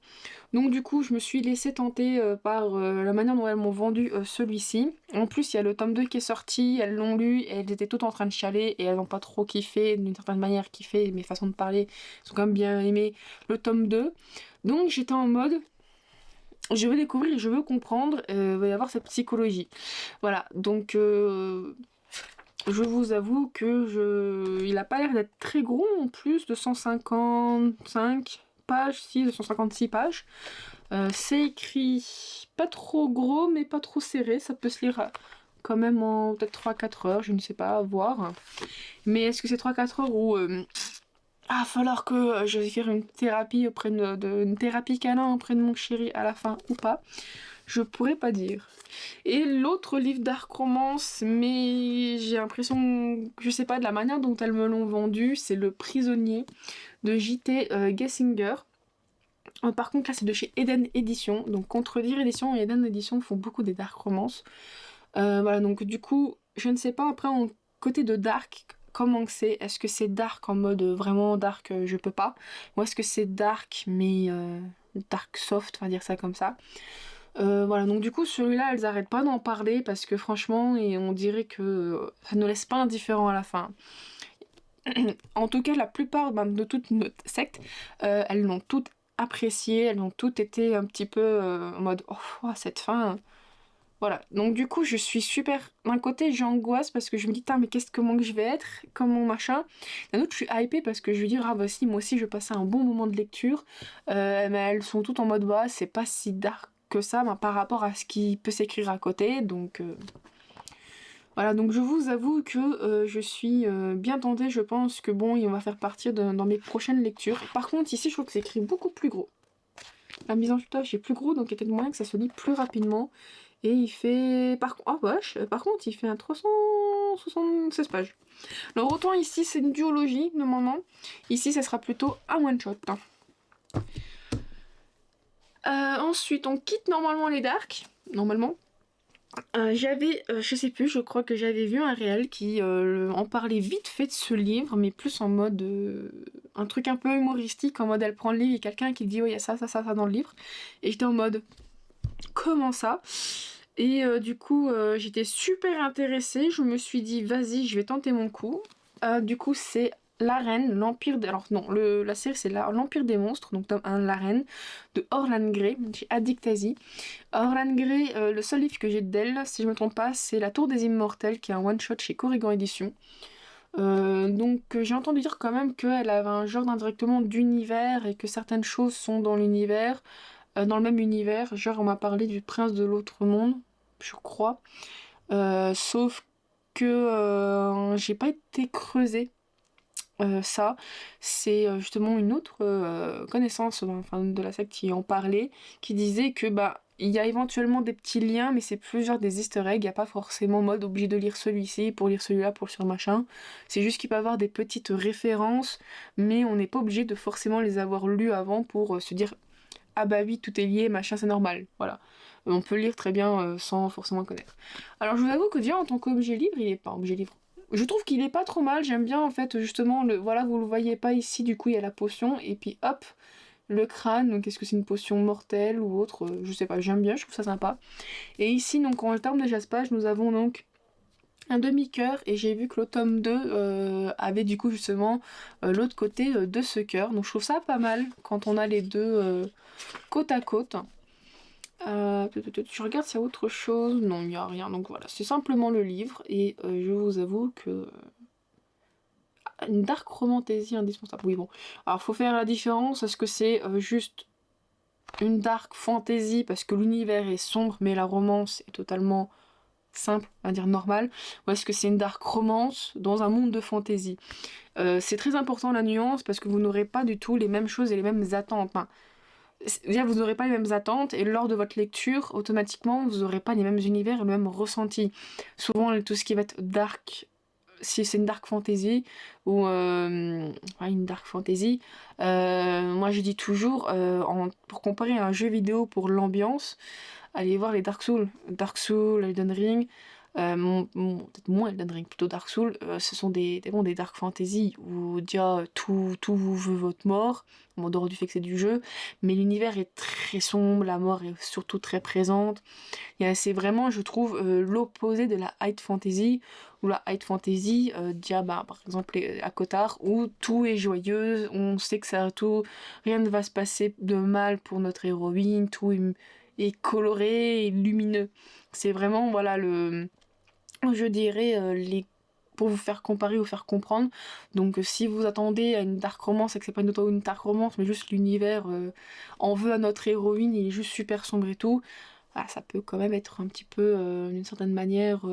Donc du coup, je me suis laissée tenter par la manière dont elles m'ont vendu celui-ci. En plus, il y a le tome 2 qui est sorti, elles l'ont lu, et elles étaient toutes en train de chialer, et elles n'ont pas trop kiffé, d'une certaine manière kiffé mes façons de parler, elles ont quand même bien aimé le tome 2. Donc j'étais en mode, je veux découvrir, je veux comprendre, il va y avoir cette psychologie. Voilà, donc je vous avoue que il a pas l'air d'être très gros en plus, 255 pages, si, 256 pages. C'est écrit pas trop gros, mais pas trop serré. Ça peut se lire quand même en peut-être 3-4 heures, je ne sais pas, à voir. Mais est-ce que c'est 3-4 heures ou... ah, falloir que je vais faire une thérapie une thérapie câlin auprès de mon chéri à la fin ou pas? Je pourrais pas dire. Et l'autre livre dark romance, mais j'ai l'impression, je sais pas, de la manière dont elles me l'ont vendu, c'est Le Prisonnier de J.T. Gessinger. Par contre, là, c'est de chez Eden Edition. Donc, Contredire Edition et Eden Edition font beaucoup des dark romances. Voilà, donc du coup, je ne sais pas après en côté de dark, comment que c'est. Est-ce que c'est dark en mode vraiment dark, je peux pas? Ou est-ce que c'est dark, mais dark soft, on va dire ça comme ça. Voilà, donc du coup, celui-là, elles arrêtent pas d'en parler parce que franchement, et on dirait que ça ne laisse pas indifférent à la fin. En tout cas, la plupart de toute notre secte, elles l'ont toutes apprécié, elles ont toutes été un petit peu en mode oh, cette fin. Voilà, donc du coup, je suis super. D'un côté, j'angoisse parce que je me dis, mais comment que je vais être, comment machin. D'un autre, je suis hypée parce que je veux dire, ah bah si, moi aussi, je vais passer un bon moment de lecture. Mais elles sont toutes en mode, bah, c'est pas si dark que ça, par rapport à ce qui peut s'écrire à côté. Donc voilà, donc je vous avoue que je suis bien tentée. Je pense que bon, il va faire partie dans mes prochaines lectures. Par contre, ici, je trouve que c'est écrit beaucoup plus gros. La mise en page est plus gros, donc il y a peut-être moyen que ça se lit plus rapidement. Et il fait... oh vache, par contre, il fait un 376 pages. Alors autant ici, c'est une duologie, normalement. Ici, ça sera plutôt un one-shot. Ensuite, on quitte normalement les darks. Normalement. Je sais plus, je crois que j'avais vu un réel qui en parlait vite fait de ce livre, mais plus en mode... un truc un peu humoristique, en mode elle prend le livre et quelqu'un qui dit « Oh, il y a ça, ça, ça, ça dans le livre ». Et j'étais en mode « Comment ça ?» Et du coup, j'étais super intéressée. Je me suis dit, vas-y, je vais tenter mon coup. Du coup, c'est L'arène, l'Empire des... Alors non, la série, c'est l'Empire des monstres, donc tome 1, L'arène, de Orlan Grey, chez Addictasie. Orlan Grey, le seul livre que j'ai d'elle, si je me trompe pas, c'est La Tour des Immortels, qui est un one-shot chez Corrigan Édition. Donc j'ai entendu dire quand même qu'elle avait un genre d'indirectement d'univers et que certaines choses sont dans l'univers, dans le même univers. Genre on m'a parlé du Prince de l'Autre Monde, je crois. Sauf que j'ai pas été creusée ça. C'est justement une autre connaissance enfin, de la secte qui en parlait, qui disait que bah il y a éventuellement des petits liens, mais c'est plus genre des easter eggs, il n'y a pas forcément mode obligé de lire celui-ci pour lire celui-là pour sur machin. C'est juste qu'il peut y avoir des petites références, mais on n'est pas obligé de forcément les avoir lus avant pour se dire ah bah oui, tout est lié, machin, c'est normal. Voilà. On peut lire très bien sans forcément connaître. Alors je vous avoue que déjà en tant qu'objet livre, il est pas objet livre. Je trouve qu'il est pas trop mal, j'aime bien en fait justement le voilà, vous le voyez pas ici, du coup il y a la potion et puis hop, le crâne, donc est-ce que c'est une potion mortelle ou autre, je sais pas, j'aime bien, je trouve ça sympa. Et ici donc en termes de jaspage, nous avons donc un demi-cœur et j'ai vu que le tome 2 avait du coup justement l'autre côté de ce cœur. Donc je trouve ça pas mal quand on a les deux côte à côte. Je regarde s'il y a autre chose. Non, il n'y a rien. Donc voilà, c'est simplement le livre et je vous avoue que une dark romantasy indispensable. Oui bon. Alors faut faire la différence. Est-ce que c'est juste une dark fantasy parce que l'univers est sombre mais la romance est totalement simple, on va dire normal, ou est-ce que c'est une dark romance dans un monde de fantasy. C'est très important la nuance parce que vous n'aurez pas du tout les mêmes choses et les mêmes attentes. Enfin, déjà, vous n'aurez pas les mêmes attentes et lors de votre lecture, automatiquement, vous n'aurez pas les mêmes univers et le même ressenti. Souvent, tout ce qui va être dark, si c'est une dark fantasy ou ouais, une dark fantasy, moi je dis toujours, pour comparer un jeu vidéo pour l'ambiance, allez voir les Dark Souls, Elden Ring, peut-être moins Elden Ring, plutôt Dark Souls, ce sont des dark fantasy où déjà tout vous veut votre mort, en dehors du fait que c'est du jeu, mais l'univers est très sombre, la mort est surtout très présente. C'est vraiment, je trouve, l'opposé de la high fantasy, où la high fantasy, déjà par exemple à Cotard, où tout est joyeux, on sait que rien ne va se passer de mal pour notre héroïne, tout est coloré et lumineux. C'est vraiment, voilà, je dirais, pour vous faire comparer, vous faire comprendre. Donc si vous attendez à une dark romance et que c'est pas une dark romance, mais juste l'univers en veut à notre héroïne, il est juste super sombre et tout, ah, ça peut quand même être un petit peu, d'une certaine manière,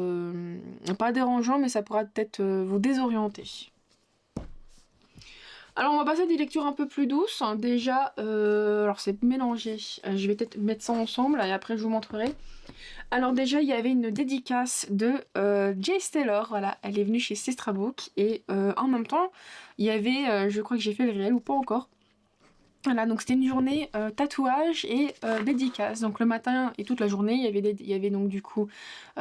pas dérangeant, mais ça pourra peut-être vous désorienter. Alors on va passer à des lectures un peu plus douces. Déjà, alors c'est mélangé. Je vais peut-être mettre ça ensemble et après je vous montrerai. Alors déjà, il y avait une dédicace de Jace Taylor, voilà, elle est venue chez Sistra Book et en même temps, il y avait, je crois que j'ai fait le réel ou pas encore. Voilà, donc c'était une journée tatouage et dédicace. Donc le matin et toute la journée, il y avait donc du coup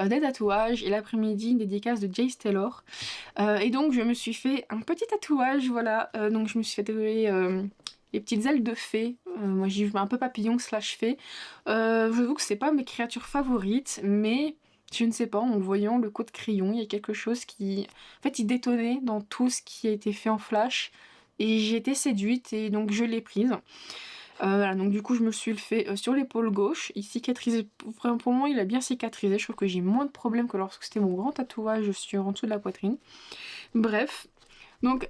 des tatouages et l'après-midi une dédicace de Jace Taylor. Et donc je me suis fait un petit tatouage, voilà. Donc je me suis fait tatouer les petites ailes de fée. Moi j'ai vu un peu papillon slash fée. J'avoue que c'est pas mes créatures favorites, mais je ne sais pas, en voyant le code crayon, il y a quelque chose qui... En fait, il détonnait dans tout ce qui a été fait en flash. Et j'ai été séduite et donc je l'ai prise. Voilà, donc du coup je me suis le fait sur l'épaule gauche, il cicatrisé, vraiment pour moi il a bien cicatrisé, je trouve que j'ai moins de problèmes que lorsque c'était mon grand tatouage sur en dessous de la poitrine. Bref, donc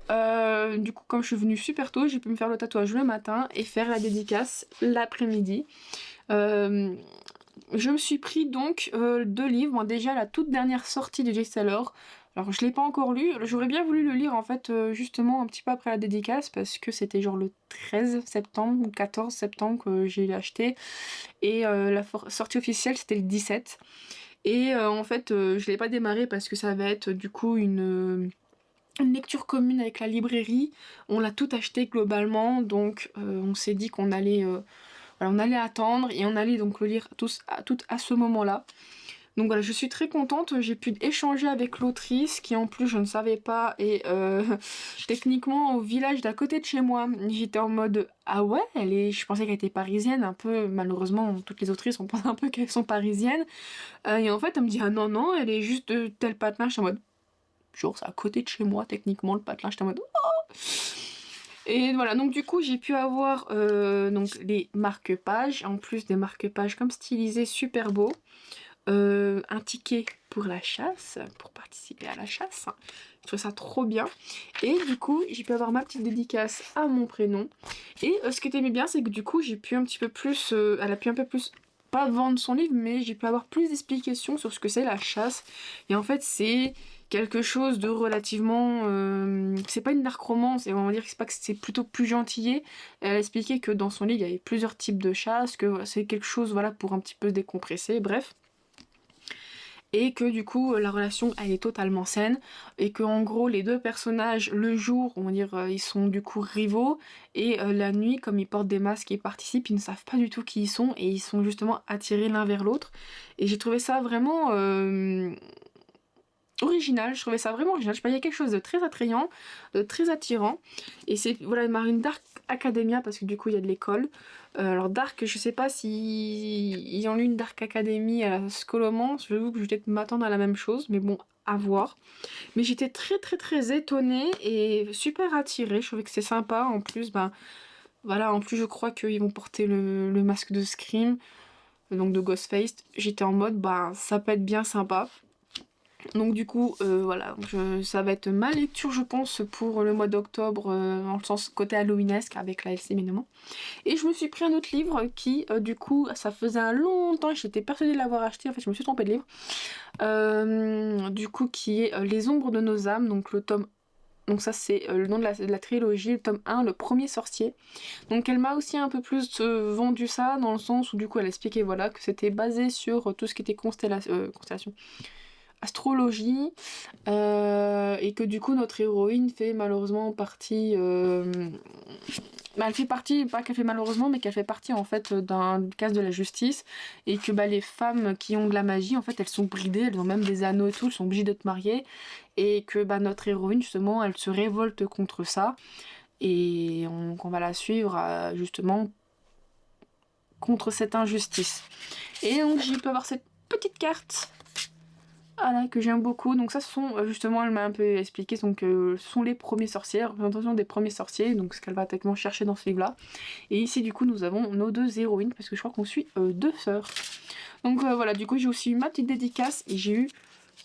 du coup comme je suis venue super tôt, j'ai pu me faire le tatouage le matin et faire la dédicace l'après-midi. Je me suis pris donc 2 livres, bon, déjà la toute dernière sortie de Jace Taylor. Alors je l'ai pas encore lu, j'aurais bien voulu le lire en fait justement un petit peu après la dédicace parce que c'était genre le 13 septembre ou 14 septembre que j'ai acheté et la sortie officielle c'était le 17 et en fait je l'ai pas démarré parce que ça va être du coup une lecture commune avec la librairie, on l'a tout acheté globalement donc on s'est dit qu'on allait, voilà, on allait attendre et on allait donc le lire tous à ce moment-là. Donc voilà, je suis très contente, j'ai pu échanger avec l'autrice qui en plus je ne savais pas et techniquement au village d'à côté de chez moi, j'étais en mode ah ouais, je pensais qu'elle était parisienne, un peu malheureusement toutes les autrices on pense un peu qu'elles sont parisiennes et en fait elle me dit ah non non, elle est juste de tel patelin, je suis en mode genre c'est à côté de chez moi techniquement le patelin, j'étais en mode oh. Et voilà, donc du coup j'ai pu avoir donc les marque-pages, en plus des marque-pages comme stylisés super beaux. Un ticket pour la chasse, pour participer à la chasse. Je trouve ça trop bien. Et du coup, j'ai pu avoir ma petite dédicace à mon prénom. Et ce qui était bien, c'est que du coup, j'ai pu un petit peu plus... elle a pu un peu plus pas vendre son livre, mais j'ai pu avoir plus d'explications sur ce que c'est la chasse. Et en fait, c'est quelque chose de relativement... c'est pas une dark romance, et on va dire que c'est pas que c'est plutôt plus gentillé. Elle a expliqué que dans son livre, il y avait plusieurs types de chasse, que voilà, c'est quelque chose voilà, pour un petit peu décompresser, bref. Et que du coup la relation elle est totalement saine et que en gros les deux personnages le jour on va dire ils sont du coup rivaux et la nuit comme ils portent des masques et ils participent ils ne savent pas du tout qui ils sont et ils sont justement attirés l'un vers l'autre et j'ai trouvé ça vraiment original, je trouvais ça vraiment original, je sais pas, il y a quelque chose de très attrayant, de très attirant, et c'est, voilà, Marine Dark Academia, parce que du coup il y a de l'école, alors Dark, je sais pas si ils ont lu une Dark Academy à la Scholomance, je vous que je vais peut-être m'attendre à la même chose, mais bon, à voir. Mais j'étais très très très étonnée et super attirée, je trouvais que c'est sympa, en plus, ben, voilà, en plus je crois qu'ils vont porter le masque de Scream, donc de Ghostface, j'étais en mode, bah ça peut être bien sympa. Donc du coup, voilà, ça va être ma lecture, je pense, pour le mois d'octobre, dans le sens côté halloweenesque, avec la LC évidemment. Et je me suis pris un autre livre qui, du coup, ça faisait un longtemps, j'étais persuadée de l'avoir acheté, en fait je me suis trompée de livre. Du coup, qui est Les ombres de nos âmes, donc le tome... Donc ça c'est le nom de la trilogie, le tome 1, le premier sorcier. Donc elle m'a aussi un peu plus vendu ça, dans le sens où du coup elle expliquait voilà, que c'était basé sur tout ce qui était constellation astrologie et que du coup notre héroïne fait malheureusement partie bah, elle fait partie, pas qu'elle fait malheureusement mais qu'elle fait partie en fait d'un casse de la justice et que bah, les femmes qui ont de la magie en fait elles sont bridées, elles ont même des anneaux et tout, elles sont obligées d'être mariées et que bah, notre héroïne justement elle se révolte contre ça et qu'on va la suivre justement contre cette injustice. Et donc j'ai pu avoir cette petite carte voilà, que j'aime beaucoup. Donc ça, ce sont justement, elle m'a un peu expliqué, donc ce sont les premiers sorciers, la représentation des premiers sorciers, donc ce qu'elle va techniquement chercher dans ce livre-là. Et ici, du coup, nous avons nos deux héroïnes, parce que je crois qu'on suit deux sœurs. Donc voilà, du coup, j'ai aussi eu ma petite dédicace et j'ai eu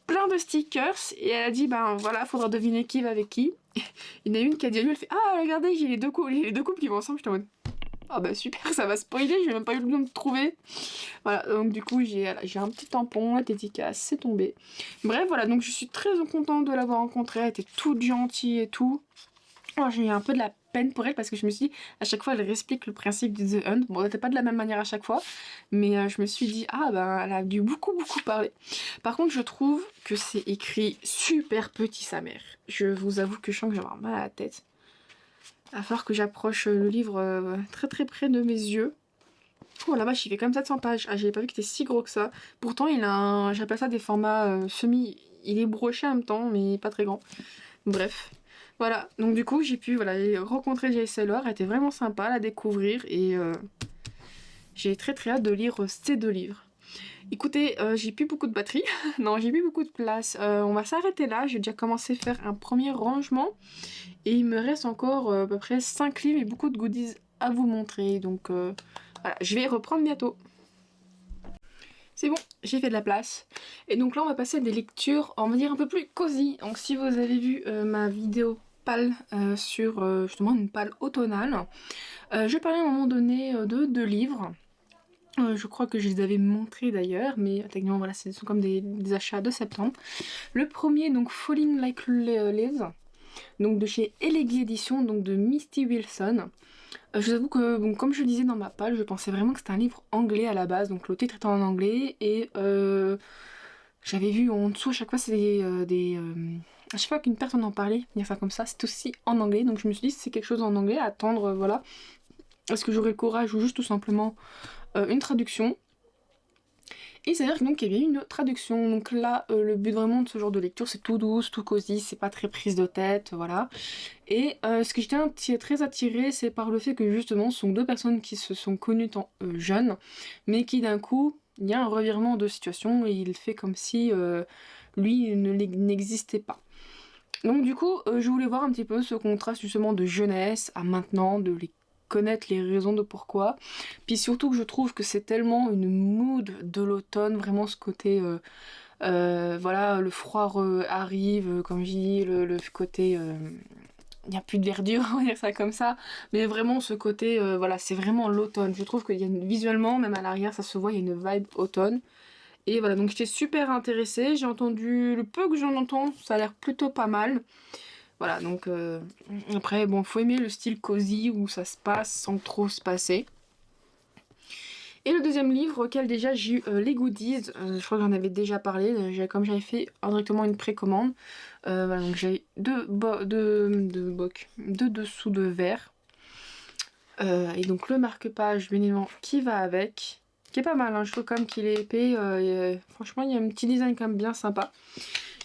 plein de stickers. Et elle a dit, ben voilà, faudra deviner qui va avec qui. Il y en a une qui a dit, elle fait, ah, regardez, j'ai les deux couples qui vont ensemble. J'étais en mode, ah bah super, ça va spoiler, j'ai même pas eu le temps de trouver. Voilà, donc du coup j'ai un petit tampon, la dédicace, c'est tombé. Bref, voilà, donc je suis très contente de l'avoir rencontrée, elle était toute gentille et tout. Alors j'ai eu un peu de la peine pour elle parce que je me suis dit, à chaque fois elle explique le principe du The Hunt. Bon, c'était pas de la même manière à chaque fois, mais je me suis dit, ah bah elle a dû beaucoup parler. Par contre, je trouve que c'est écrit super petit sa mère. Je vous avoue que je sens que j'ai avoir mal à la tête. Il va falloir que j'approche le livre très très près de mes yeux. Oh la vache, il fait quand même 700 pages. Ah, j'avais pas vu qu'il était si gros que ça. Pourtant, il a un... j'appelle ça des formats semi... Il est broché en même temps, mais pas très grand. Bref. Voilà, donc du coup, j'ai pu voilà, rencontrer Jay Saylor. Elle était vraiment sympa à la découvrir et j'ai très très hâte de lire ces deux livres. Écoutez, j'ai plus beaucoup de batterie. Non, j'ai plus beaucoup de place. On va s'arrêter là. J'ai déjà commencé à faire un premier rangement. Et il me reste encore à peu près 5 livres et beaucoup de goodies à vous montrer. Donc voilà, je vais reprendre bientôt. C'est bon, j'ai fait de la place. Et donc là, on va passer à des lectures, on va dire, un peu plus cosy. Donc si vous avez vu ma vidéo pâle sur justement une pâle automnale, je parlais à un moment donné de deux livres. Je crois que je les avais montrés d'ailleurs, mais techniquement, voilà, ce sont comme des achats de septembre. Le premier, donc Falling Like Leaves, donc de chez Eleggy Edition, donc de Misty Wilson. Je vous avoue que, bon, comme je le disais dans ma page, je pensais vraiment que c'était un livre anglais à la base, donc le titre est en anglais, et j'avais vu en dessous à chaque fois, c'est à chaque fois qu'une personne en parlait, dire ça comme ça, c'est aussi en anglais, donc je me suis dit, si c'est quelque chose en anglais, à attendre, voilà. Est-ce que j'aurai le courage ou juste tout simplement une traduction? Et c'est-à-dire qu'il y avait une traduction, donc là le but vraiment de ce genre de lecture c'est tout douce, tout cosy, c'est pas très prise de tête, voilà. Et ce que j'étais très attirée c'est par le fait que justement ce sont deux personnes qui se sont connues jeunes, mais qui d'un coup, il y a un revirement de situation et il fait comme si lui n'existait pas. Donc du coup, je voulais voir un petit peu ce contraste justement de jeunesse à maintenant, de les connaître les raisons de pourquoi. Puis surtout que je trouve que c'est tellement une mood de l'automne, vraiment ce côté... voilà, le froid arrive, comme je dis, le côté il n'y a plus de verdure, on va dire ça comme ça, mais vraiment ce côté, voilà, c'est vraiment l'automne. Je trouve qu'il y a visuellement, même à l'arrière, ça se voit, il y a une vibe automne. Et voilà, donc j'étais super intéressée, j'ai entendu le peu que j'en entends, ça a l'air plutôt pas mal. Voilà, donc après, bon, faut aimer le style cosy où ça se passe sans trop se passer. Et le deuxième livre auquel déjà j'ai eu les goodies, je crois que j'en avais déjà parlé, comme j'avais fait indirectement une précommande. Voilà, donc j'ai deux dessous de verre. Et donc le marque-page, bien évidemment, qui va avec, qui est pas mal, hein, je trouve quand même qu'il est épais. Franchement, il y a un petit design quand même bien sympa.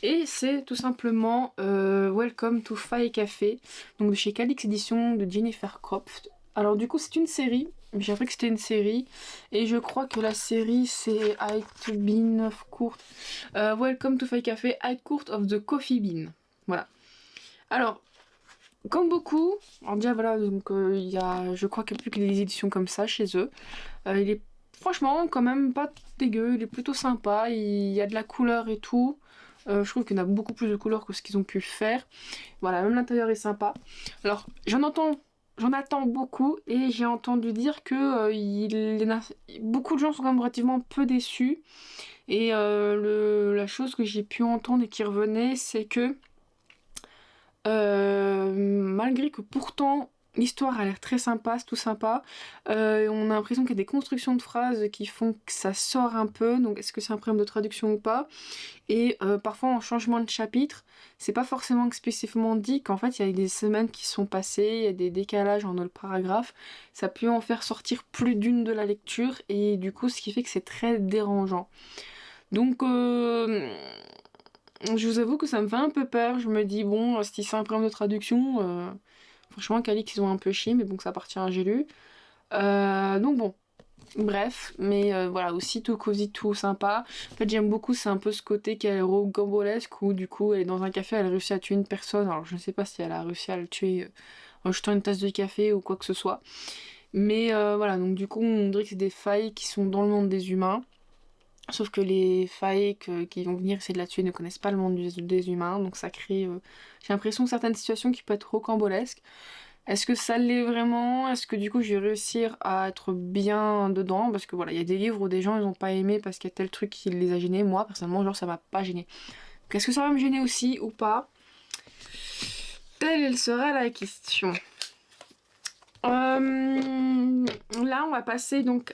Et c'est tout simplement Welcome to Faille Café, donc de chez Calix Edition de Jennifer Croft. Alors du coup c'est une série, j'ai appris que c'était une série, et je crois que la série c'est I'd Bean of Court. Welcome to Faille Café, I'd Court of the Coffee Bean. Voilà. Alors, comme beaucoup, alors déjà voilà, donc il y a, je crois qu'il n'y a plus que des éditions comme ça chez eux. Il est franchement quand même pas dégueu, il est plutôt sympa, il y a de la couleur et tout. Je trouve qu'il y en a beaucoup plus de couleurs que ce qu'ils ont pu faire. Voilà, même l'intérieur est sympa. Alors, j'en attends beaucoup et j'ai entendu dire que beaucoup de gens sont quand même relativement peu déçus. Et la chose que j'ai pu entendre et qui revenait, c'est que malgré que pourtant l'histoire a l'air très sympa, c'est tout sympa, on a l'impression qu'il y a des constructions de phrases qui font que ça sort un peu, donc est-ce que c'est un problème de traduction ou pas? Et parfois en changement de chapitre, c'est pas forcément explicitement dit qu'en fait il y a des semaines qui sont passées, il y a des décalages dans le paragraphe, ça peut en faire sortir plus d'une de la lecture, et du coup ce qui fait que c'est très dérangeant. Donc je vous avoue que ça me fait un peu peur. Je me dis, bon, si c'est un problème de traduction, franchement, Calix, ils ont un peu chié, mais bon, que ça appartient à j'ai lu. Donc bon, bref, mais voilà, aussi tout cosy, tout sympa. En fait, j'aime beaucoup, c'est un peu ce côté qui est rocambolesque, où du coup, elle est dans un café, elle a réussi à tuer une personne. Alors, je ne sais pas si elle a réussi à le tuer en jetant une tasse de café ou quoi que ce soit. Mais voilà, donc du coup, on dirait que c'est des failles qui sont dans le monde des humains. Sauf que les failles qui vont venir essayer de la tuer ne connaissent pas le monde des humains, donc ça crée, j'ai l'impression, certaines situations qui peuvent être rocambolesques. Est-ce que ça l'est vraiment? Est-ce que du coup je vais réussir à être bien dedans? Parce que voilà, il y a des livres où des gens ils ont pas aimé parce qu'il y a tel truc qui les a gênés. Moi, personnellement, genre ça m'a pas gêné. Donc est-ce que ça va me gêner aussi ou pas? Telle sera la question. Là, on va passer donc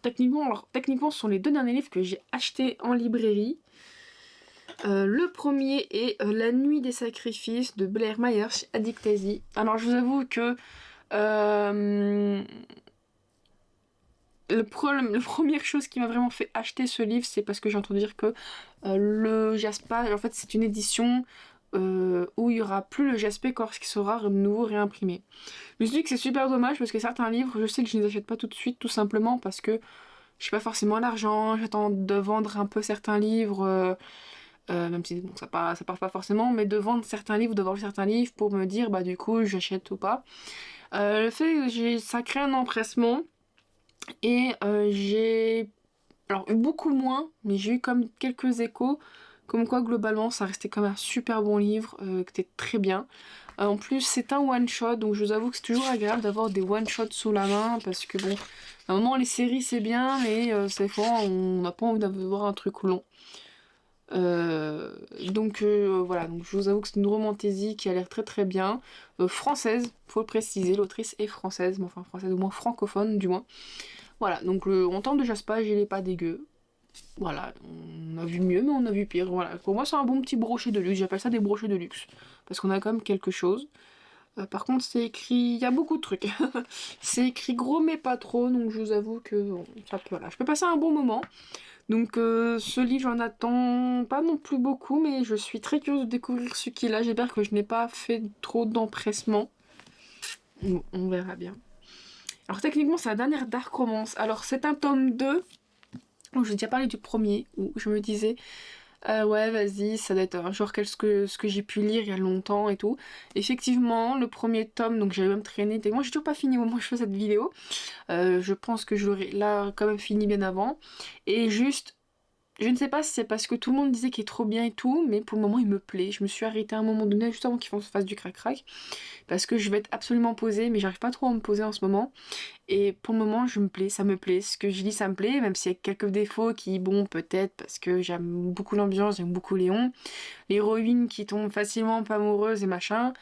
techniquement, ce sont les deux derniers livres que j'ai achetés en librairie. Le premier est La Nuit des Sacrifices de Blair Myers chez Addictazy. Alors, je vous avoue que la première chose qui m'a vraiment fait acheter ce livre, c'est parce que j'ai entendu dire que le Jaspé, en fait, c'est une édition où il n'y aura plus le Jaspé lorsqu'il sera de nouveau réimprimé. Je me suis dit que c'est super dommage parce que certains livres, je sais que je ne les achète pas tout de suite, tout simplement parce que j'ai pas forcément l'argent, j'attends de vendre un peu certains livres, même si bon, ça part pas forcément, mais de vendre certains livres, de vendre certains livres pour me dire bah du coup j'achète ou pas. Le fait que ça crée un empressement et j'ai alors eu beaucoup moins, mais j'ai eu comme quelques échos, comme quoi globalement ça restait comme un super bon livre, qui était très bien. En plus c'est un one shot, donc je vous avoue que c'est toujours agréable d'avoir des one shots sous la main parce que bon, à un moment les séries c'est bien, mais des fois on n'a pas envie d'avoir un truc long. Donc voilà, donc je vous avoue que c'est une romantaisie qui a l'air très très bien, française, faut le préciser, l'autrice est française, mais enfin française au moins francophone du moins. Voilà, donc en termes de jaspage, il est pas dégueu. Voilà, on a vu mieux, mais on a vu pire. Voilà, pour moi c'est un bon petit brochet de luxe, j'appelle ça des brochets de luxe, parce qu'on a quand même quelque chose. Par contre c'est écrit, il y a beaucoup de trucs. C'est écrit gros mais pas trop, donc je vous avoue que bon, voilà, je peux passer un bon moment. Donc ce livre, j'en attends pas non plus beaucoup, mais je suis très curieuse de découvrir ce qu'il a. J'espère que je n'ai pas fait trop d'empressement. Bon, on verra bien. Alors techniquement, c'est la dernière Dark Romance. Alors c'est un tome 2. Donc, j'ai déjà parlé du premier, où je me disais, ouais, vas-y, ça doit être un genre ce que j'ai pu lire il y a longtemps et tout. Effectivement, le premier tome, donc j'avais même traîné. Moi, j'ai toujours pas fini au moment où je fais cette vidéo. Je pense que je l'aurais là quand même fini bien avant. Et juste, Je ne sais pas si c'est parce que tout le monde disait qu'il est trop bien et tout, mais pour le moment il me plaît. Je me suis arrêtée à un moment donné, juste avant qu'il fasse du crac-crac, parce que je vais être absolument posée, mais j'arrive pas trop à me poser en ce moment. Et pour le moment, je me plais, ça me plaît. Ce que je lis, ça me plaît, même s'il y a quelques défauts qui, bon, peut-être parce que j'aime beaucoup l'ambiance, j'aime beaucoup Léon. L'héroïne qui tombe facilement pas amoureuse et machin.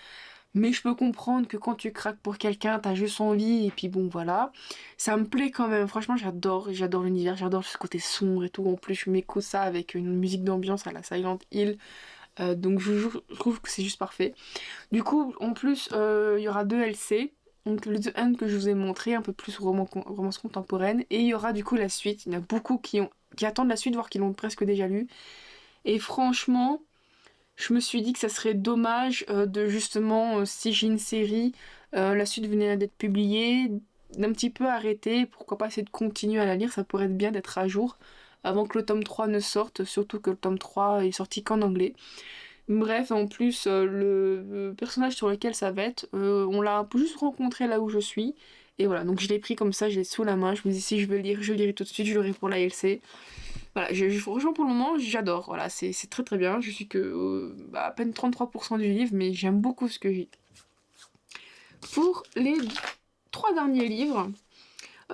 Mais je peux comprendre que quand tu craques pour quelqu'un, t'as juste envie, et puis bon, voilà. Ça me plaît quand même, franchement, j'adore l'univers, j'adore ce côté sombre et tout. En plus, je m'écoute ça avec une musique d'ambiance à la Silent Hill. Donc je trouve que c'est juste parfait. Du coup, en plus, il y aura 2 LC. Donc le The End que je vous ai montré, un peu plus romance contemporaine. Et il y aura du coup la suite. Il y en a beaucoup qui attendent la suite, voire qui l'ont presque déjà lu. Et franchement, je me suis dit que ça serait dommage de justement, si j'ai une série, la suite venait d'être publiée, d'un petit peu arrêter, pourquoi pas essayer de continuer à la lire, ça pourrait être bien d'être à jour avant que le tome 3 ne sorte, surtout que le tome 3 est sorti qu'en anglais. Bref, en plus, le personnage sur lequel ça va être, on l'a juste rencontré là où je suis. Et voilà, donc je l'ai pris comme ça, je l'ai sous la main. Je me dis si je veux lire, je lirai tout de suite, je l'aurai pour la LC. Voilà, franchement pour le moment, j'adore. Voilà, c'est très très bien. Je suis que à peine 33% du livre, mais j'aime beaucoup ce que j'ai. Pour les 3 derniers livres,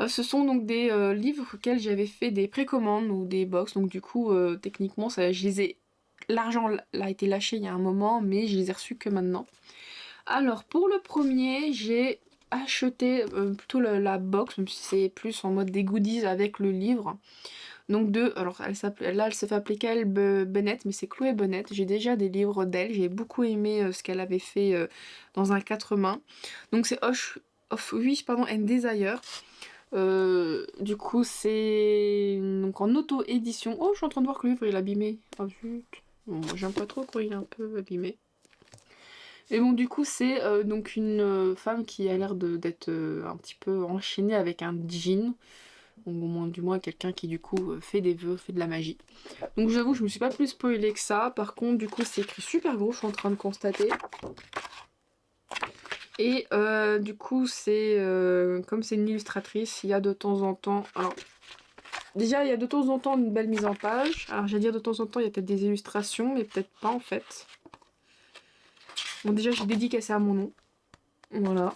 ce sont donc des livres auxquels j'avais fait des précommandes ou des box. Donc du coup, techniquement, je les ai. L'argent a été lâché il y a un moment, mais je les ai reçus que maintenant. Alors, pour le premier, j'ai acheté plutôt la box, même si c'est plus en mode des goodies avec le livre. Donc alors elle se fait appeler Kyle Bennett, mais c'est Chloé Bennett. J'ai déjà des livres d'elle, j'ai beaucoup aimé ce qu'elle avait fait dans un 4 mains. Donc c'est of Wish pardon, and Desire. Du coup c'est donc en auto-édition. Oh, je suis en train de voir que le livre il est abîmé. Oh zut. Bon, moi j'aime pas trop quand il est un peu abîmé. Et bon, du coup, c'est donc une femme qui a l'air d'être un petit peu enchaînée avec un djinn. Donc, au moins, du moins, quelqu'un qui, du coup, fait des vœux, fait de la magie. Donc, j'avoue, je me suis pas plus spoilé que ça. Par contre, du coup, c'est écrit super gros, je suis en train de constater. Et du coup, c'est comme c'est une illustratrice, il y a de temps en temps. Alors, déjà, il y a de temps en temps une belle mise en page. Alors, j'allais dire de temps en temps, il y a peut-être des illustrations, mais peut-être pas en fait. Bon, déjà, j'ai dédicacé à mon nom. Voilà.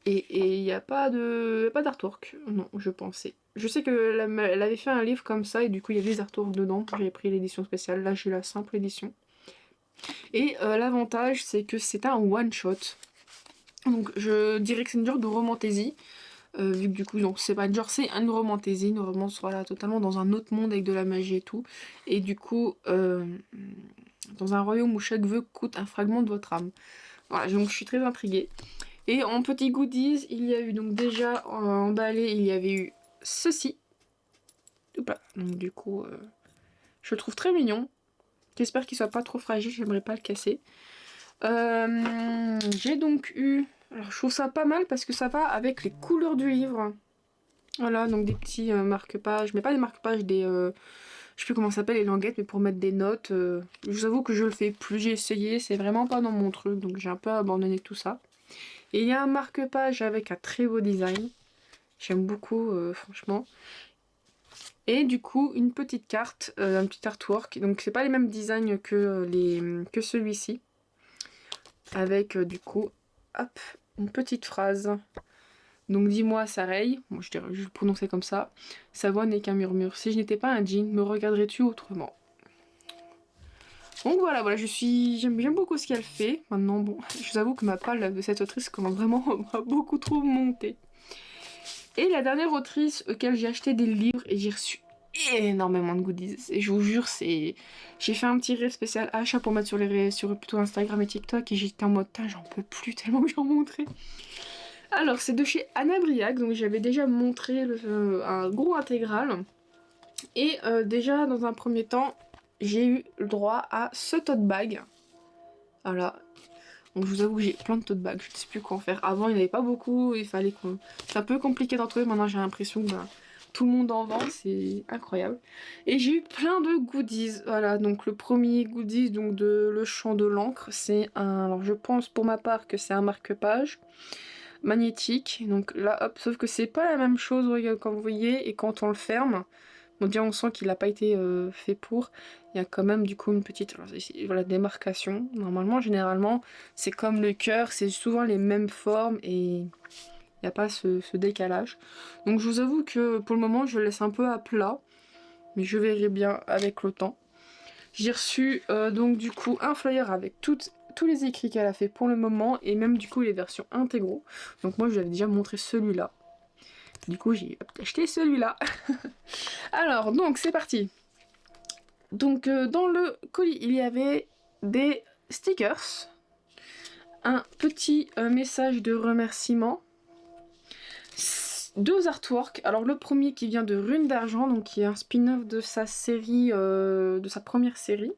Et il n'y a pas d'artwork. Non, je pensais. Je sais qu'elle avait fait un livre comme ça et du coup il y avait des artworks dedans. J'avais pris l'édition spéciale. Là j'ai la simple édition. Et l'avantage c'est que c'est un one shot. Donc je dirais que c'est une genre de romantaisie. Vu que du coup c'est pas une genre, c'est une romantaisie, une romance voilà, totalement dans un autre monde avec de la magie et tout. Et du coup dans un royaume où chaque vœu coûte un fragment de votre âme. Voilà, donc je suis très intriguée. Et en petits goodies, il y a eu donc déjà emballé, il y avait eu ceci. Oups, donc du coup, je le trouve très mignon. J'espère qu'il soit pas trop fragile, j'aimerais pas le casser. J'ai donc eu... Alors je trouve ça pas mal parce que ça va avec les couleurs du livre. Voilà, donc des petits marque-pages, mais pas des marque-pages, je sais plus comment ça s'appelle, les languettes, mais pour mettre des notes. Je vous avoue que je le fais plus, j'ai essayé, c'est vraiment pas dans mon truc, donc j'ai un peu abandonné tout ça. Et il y a un marque-page avec un très beau design. J'aime beaucoup, franchement. Et du coup, une petite carte, un petit artwork. Donc, c'est pas les mêmes designs que celui-ci. Avec, du coup, hop, une petite phrase. Donc, dis-moi, Sareille. Bon, je le prononçais comme ça. Sa voix n'est qu'un murmure. Si je n'étais pas un djinn, me regarderais-tu autrement? Donc voilà, j'aime beaucoup ce qu'elle fait. Maintenant, bon, je vous avoue que ma palle de cette autrice commence vraiment à beaucoup trop monter. Et la dernière autrice auquel j'ai acheté des livres et j'ai reçu énormément de goodies. Et je vous jure, j'ai fait un petit rêve spécial achat pour mettre sur plutôt Instagram et TikTok et j'étais en mode, j'en peux plus tellement que j'en montrais. Alors, c'est de chez Anna Briac, donc j'avais déjà montré un gros intégral. Et déjà, dans un premier temps, j'ai eu le droit à ce tote bag. Voilà. Donc je vous avoue que j'ai plein de tote bags, je ne sais plus quoi en faire. Avant il n'y en avait pas beaucoup, il fallait qu'on... C'est un peu compliqué d'en trouver, maintenant j'ai l'impression que tout le monde en vend, c'est incroyable. Et j'ai eu plein de goodies, voilà. Donc le premier goodies donc de Le Chant de l'encre, c'est un... Alors je pense pour ma part que c'est un marque-page magnétique. Donc là hop, sauf que c'est pas la même chose, regarde, quand vous voyez, et quand on le ferme, Bon, déjà on sent qu'il n'a pas été fait pour. Il y a quand même du coup une petite voilà, démarcation. Normalement, généralement, c'est comme le cœur, c'est souvent les mêmes formes et il n'y a pas ce décalage. Donc je vous avoue que pour le moment, je le laisse un peu à plat. Mais je verrai bien avec le temps. J'ai reçu donc du coup un flyer avec tous les écrits qu'elle a fait pour le moment et même du coup les versions intégraux. Donc moi je lui avais déjà montré celui-là. Du coup j'ai acheté celui-là. Alors donc c'est parti. Donc dans le colis il y avait des stickers, un petit message de remerciement, deux artworks. Alors le premier qui vient de Rune d'Argent, donc qui est un spin-off de sa série, de sa première série.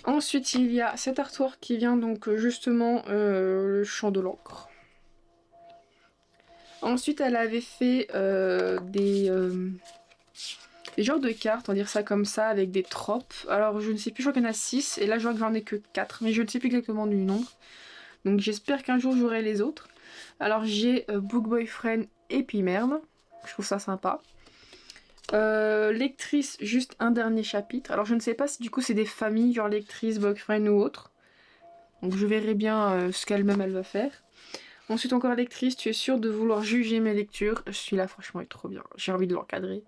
Ensuite il y a cet artwork qui vient donc justement le chant de l'encre. Ensuite elle avait fait des genres de cartes, on va dire ça comme ça, avec des tropes. Alors je ne sais plus, je crois qu'il y en a 6 et là je vois que j'en ai que 4, mais je ne sais plus exactement du nombre. Donc j'espère qu'un jour j'aurai les autres. Alors j'ai Book Boyfriend et puis merde, je trouve ça sympa. Lectrice, juste un dernier chapitre. Alors je ne sais pas si du coup c'est des familles, genre lectrice, boyfriend ou autre. Donc je verrai bien ce qu'elle-même elle va faire. Ensuite encore lectrice, tu es sûre de vouloir juger mes lectures. Celui-là franchement est trop bien, j'ai envie de l'encadrer.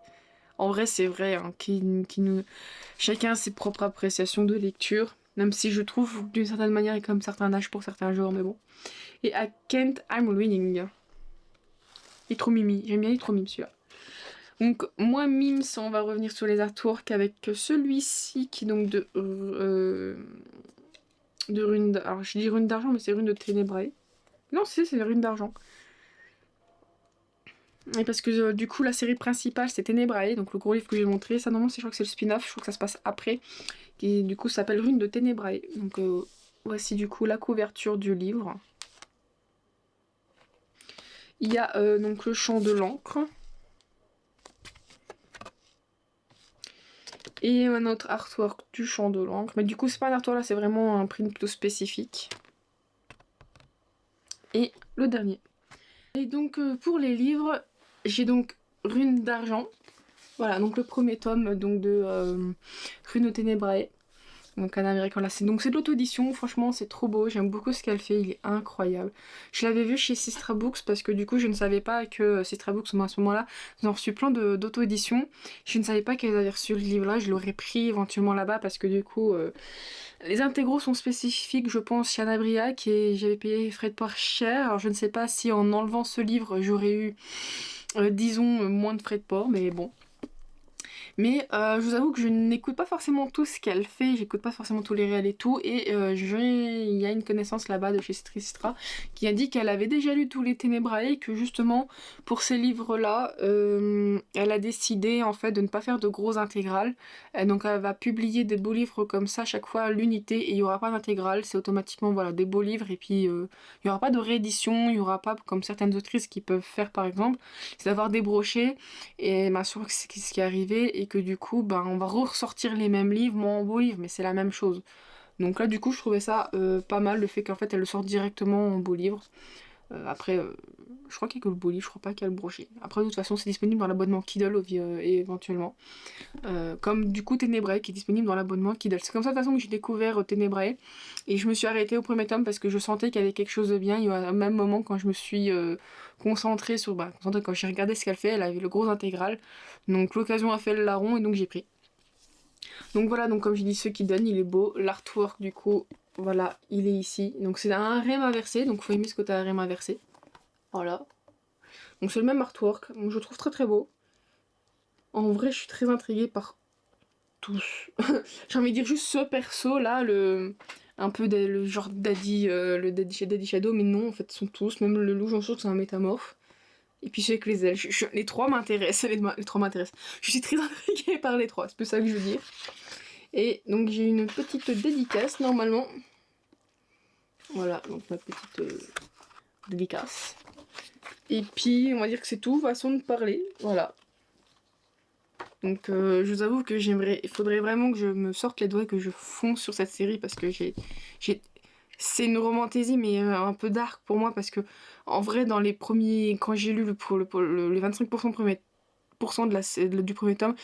En vrai c'est vrai, hein, chacun a ses propres appréciations de lecture. Même si je trouve d'une certaine manière il y a comme certains âges pour certains jours, mais bon. Et à Kent, I'm Winning. Il est trop mimi, j'aime bien, il est trop mimi celui-là. Donc moins mimes, on va revenir sur les artworks avec celui-ci qui est donc de Rune d'Argent. Alors je dis Rune d'Argent mais c'est Rune de Ténébrae. Non c'est Rune d'Argent. Et parce que du coup la série principale c'est Ténébrae, donc le gros livre que j'ai montré, ça normalement je crois que c'est le spin-off, je crois que ça se passe après, qui du coup s'appelle Rune de Ténébrae. Donc voici du coup la couverture du livre. Il y a donc le chant de l'encre. Et un autre artwork du chant de l'encre. Mais du coup, c'est pas un artwork là, c'est vraiment un print plutôt spécifique. Et le dernier. Et donc, pour les livres, j'ai donc Rune d'Argent. Voilà, donc le premier tome donc de Rune au Ténébrae. Donc un américain là, c'est de l'auto-édition, franchement c'est trop beau, j'aime beaucoup ce qu'elle fait, il est incroyable. Je l'avais vu chez Sistra Books parce que du coup je ne savais pas que Sistra Books à ce moment-là, ils ont reçu plein d'auto-édition. Je ne savais pas qu'elles avaient reçu le livre là, je l'aurais pris éventuellement là-bas parce que du coup les intégraux sont spécifiques je pense chez Anabriac et j'avais payé frais de port cher. Alors je ne sais pas si en enlevant ce livre j'aurais eu disons moins de frais de port, mais bon. Mais je vous avoue que je n'écoute pas forcément tout ce qu'elle fait, j'écoute pas forcément tous les réels et tout, et il y a une connaissance là-bas de chez Tristra qui a dit qu'elle avait déjà lu tous les Ténébrae et que justement pour ces livres-là, elle a décidé en fait de ne pas faire de grosses intégrales. Donc elle va publier des beaux livres comme ça chaque fois à l'unité et il n'y aura pas d'intégrale, c'est automatiquement voilà, des beaux livres et puis il n'y aura pas de réédition, il n'y aura pas comme certaines autrices qui peuvent faire par exemple, c'est d'avoir des brochets et bien sûr c'est ce qui est arrivé et que du coup ben, on va ressortir les mêmes livres, moins en beau livre, mais c'est la même chose. Donc là du coup je trouvais ça pas mal, le fait qu'en fait elle le sorte directement en beau livre. Après je crois qu'il y a que le beau livre, je crois pas qu'il y a le brochet. Après de toute façon c'est disponible dans l'abonnement Kindle éventuellement. Comme du coup Ténébrae qui est disponible dans l'abonnement Kindle. C'est comme ça de toute façon que j'ai découvert Ténébrae et je me suis arrêtée au premier tome parce que je sentais qu'il y avait quelque chose de bien. Il y a un même moment quand je me suis concentrée sur... quand j'ai regardé ce qu'elle fait, elle avait le gros intégral. Donc l'occasion a fait le larron et donc j'ai pris. Donc voilà, donc comme j'ai dit, ce qui donne, il est beau. L'artwork du coup, voilà, il est ici. Donc c'est un harem inversé, donc faut aimer ce côté harem inversé. Voilà. Donc c'est le même artwork, donc je le trouve très très beau. En vrai, je suis très intriguée par tous. J'ai envie de dire juste ce perso là, un peu le genre Daddy, le Daddy Shadow, mais non, en fait, ils sont tous. Même le loup, j'en suis que c'est un métamorphe. Et puis je sais que les ailes, les trois m'intéressent, les trois m'intéressent. Je suis très intriguée par les trois, c'est peu ça que je veux dire. Et donc j'ai une petite dédicace normalement. Voilà, donc ma petite dédicace. Et puis on va dire que c'est tout, façon de parler, voilà. Donc je vous avoue que il faudrait vraiment que je me sorte les doigts et que je fonce sur cette série parce que c'est une romantaisie mais un peu dark pour moi parce que en vrai dans les premiers, quand j'ai lu les 25% 50% du premier tome,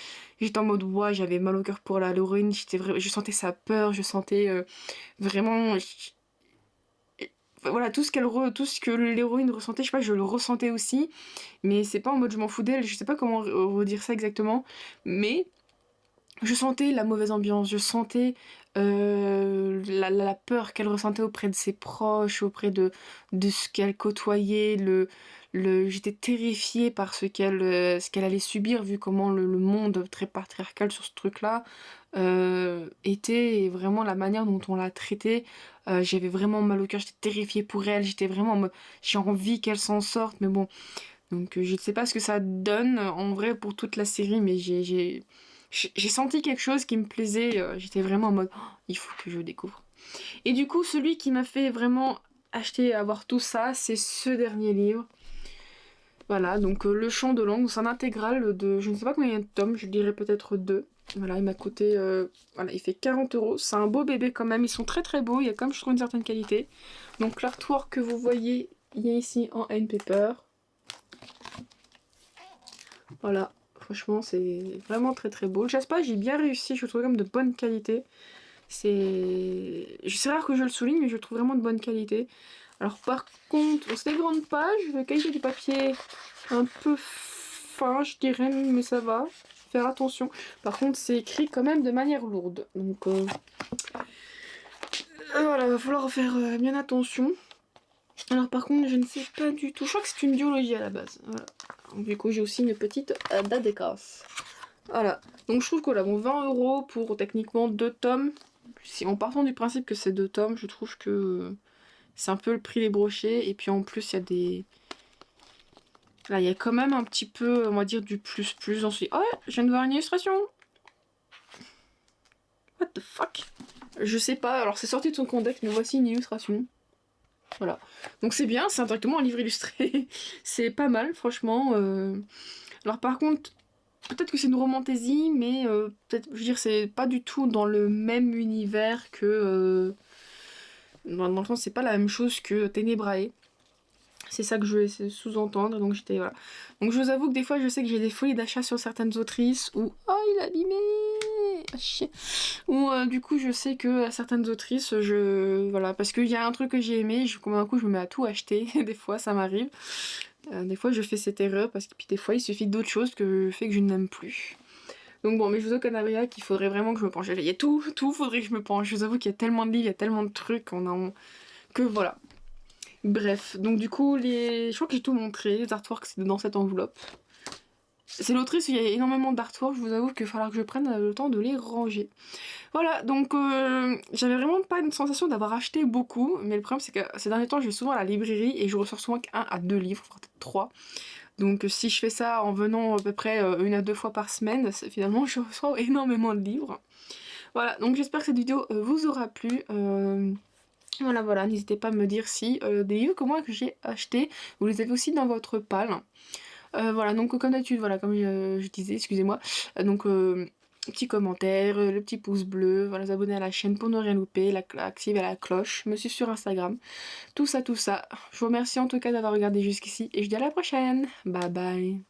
j'étais en mode ouais, j'avais mal au cœur pour l'héroïne, je sentais sa peur, je sentais vraiment voilà tout ce que l'héroïne ressentait, je sais pas, je le ressentais aussi, mais c'est pas en mode je m'en fous d'elle, je sais pas comment redire ça exactement, mais je sentais la mauvaise ambiance, je sentais la peur qu'elle ressentait auprès de ses proches, auprès de ce qu'elle côtoyait, j'étais terrifiée par ce qu'elle allait subir, vu comment le monde très patriarcal sur ce truc-là était, et vraiment la manière dont on l'a traitée. J'avais vraiment mal au cœur, j'étais terrifiée pour elle, j'étais vraiment en mode, j'ai envie qu'elle s'en sorte, mais bon. Donc je ne sais pas ce que ça donne en vrai pour toute la série, mais j'ai senti quelque chose qui me plaisait. J'étais vraiment en mode, oh, il faut que je découvre. Et du coup, celui qui m'a fait vraiment acheter et avoir tout ça, c'est ce dernier livre. Voilà, donc Le Chant de langue, c'est un intégral de, je ne sais pas combien de tomes, je dirais peut-être deux. Voilà, il m'a coûté, voilà, il fait 40 €. C'est un beau bébé quand même, ils sont très très beaux, il y a comme je trouve une certaine qualité. Donc l'artwork que vous voyez, il y a ici en N-Paper. Voilà, franchement c'est vraiment très très beau. Je sais pas, j'ai bien réussi, je le trouve comme de bonne qualité. C'est rare que je le souligne, mais je le trouve vraiment de bonne qualité. Alors par contre, c'est des grandes pages, la qualité du papier un peu fin, je dirais, mais ça va. Faire attention. Par contre, c'est écrit quand même de manière lourde. Donc voilà, va falloir faire bien attention. Alors par contre, je ne sais pas du tout. Je crois que c'est une biologie à la base. Voilà. Donc, du coup, j'ai aussi une petite dédicace. Voilà. Donc je trouve que là, bon, 20 € pour techniquement 2 tomes. Si en partant du principe que c'est 2 tomes, je trouve que c'est un peu le prix des brochets. Et puis en plus, il y a des... Là, il y a quand même un petit peu, on va dire, du plus dans ce... Oh, je viens de voir une illustration. What the fuck? Je sais pas, alors c'est sorti de son contexte, mais voici une illustration. Voilà. Donc c'est bien, c'est indirectement un livre illustré. C'est pas mal, franchement. Alors par contre, peut-être que c'est une romantaisie, mais peut-être, je veux dire, c'est pas du tout dans le même univers que... dans le sens, c'est pas la même chose que Ténébrae. C'est ça que je vais sous-entendre, donc j'étais... Voilà. Donc je vous avoue que des fois, je sais que j'ai des folies d'achat sur certaines autrices, ou... Oh, il a abîmé! Ah, chier. Ou du coup, je sais que à certaines autrices, voilà, parce qu'il y a un truc que j'ai aimé, d'un coup, je me mets à tout acheter, des fois, ça m'arrive. Des fois, je fais cette erreur, parce que puis des fois, il suffit d'autres choses que fait que je n'aime plus. Donc bon, mais je vous avoue, Canabria, qu'il faudrait vraiment que je me penche. Il y a tout faudrait que je me penche. Je vous avoue qu'il y a tellement de livres, il y a tellement de trucs, que voilà. Bref, donc du coup, je crois que j'ai tout montré. Les artworks, c'est dans cette enveloppe. C'est l'autrice où il y a énormément d'artworks, je vous avoue qu'il va falloir que je prenne le temps de les ranger. Voilà, donc j'avais vraiment pas une sensation d'avoir acheté beaucoup, mais le problème c'est que ces derniers temps je vais souvent à la librairie et je ressors souvent qu'1 à 2 livres, voire peut-être 3. Donc si je fais ça en venant à peu près 1 à 2 fois par semaine, finalement je reçois énormément de livres. Voilà, donc j'espère que cette vidéo vous aura plu. Voilà, n'hésitez pas à me dire si des livres que moi que j'ai achetés, vous les avez aussi dans votre palle. Voilà, donc comme d'habitude, voilà, comme je disais, excusez-moi, donc petit commentaire, le petit pouce bleu, voilà, vous abonner à la chaîne pour ne rien louper, activer la cloche, me suivre sur Instagram, tout ça, tout ça. Je vous remercie en tout cas d'avoir regardé jusqu'ici et je vous dis à la prochaine, bye bye.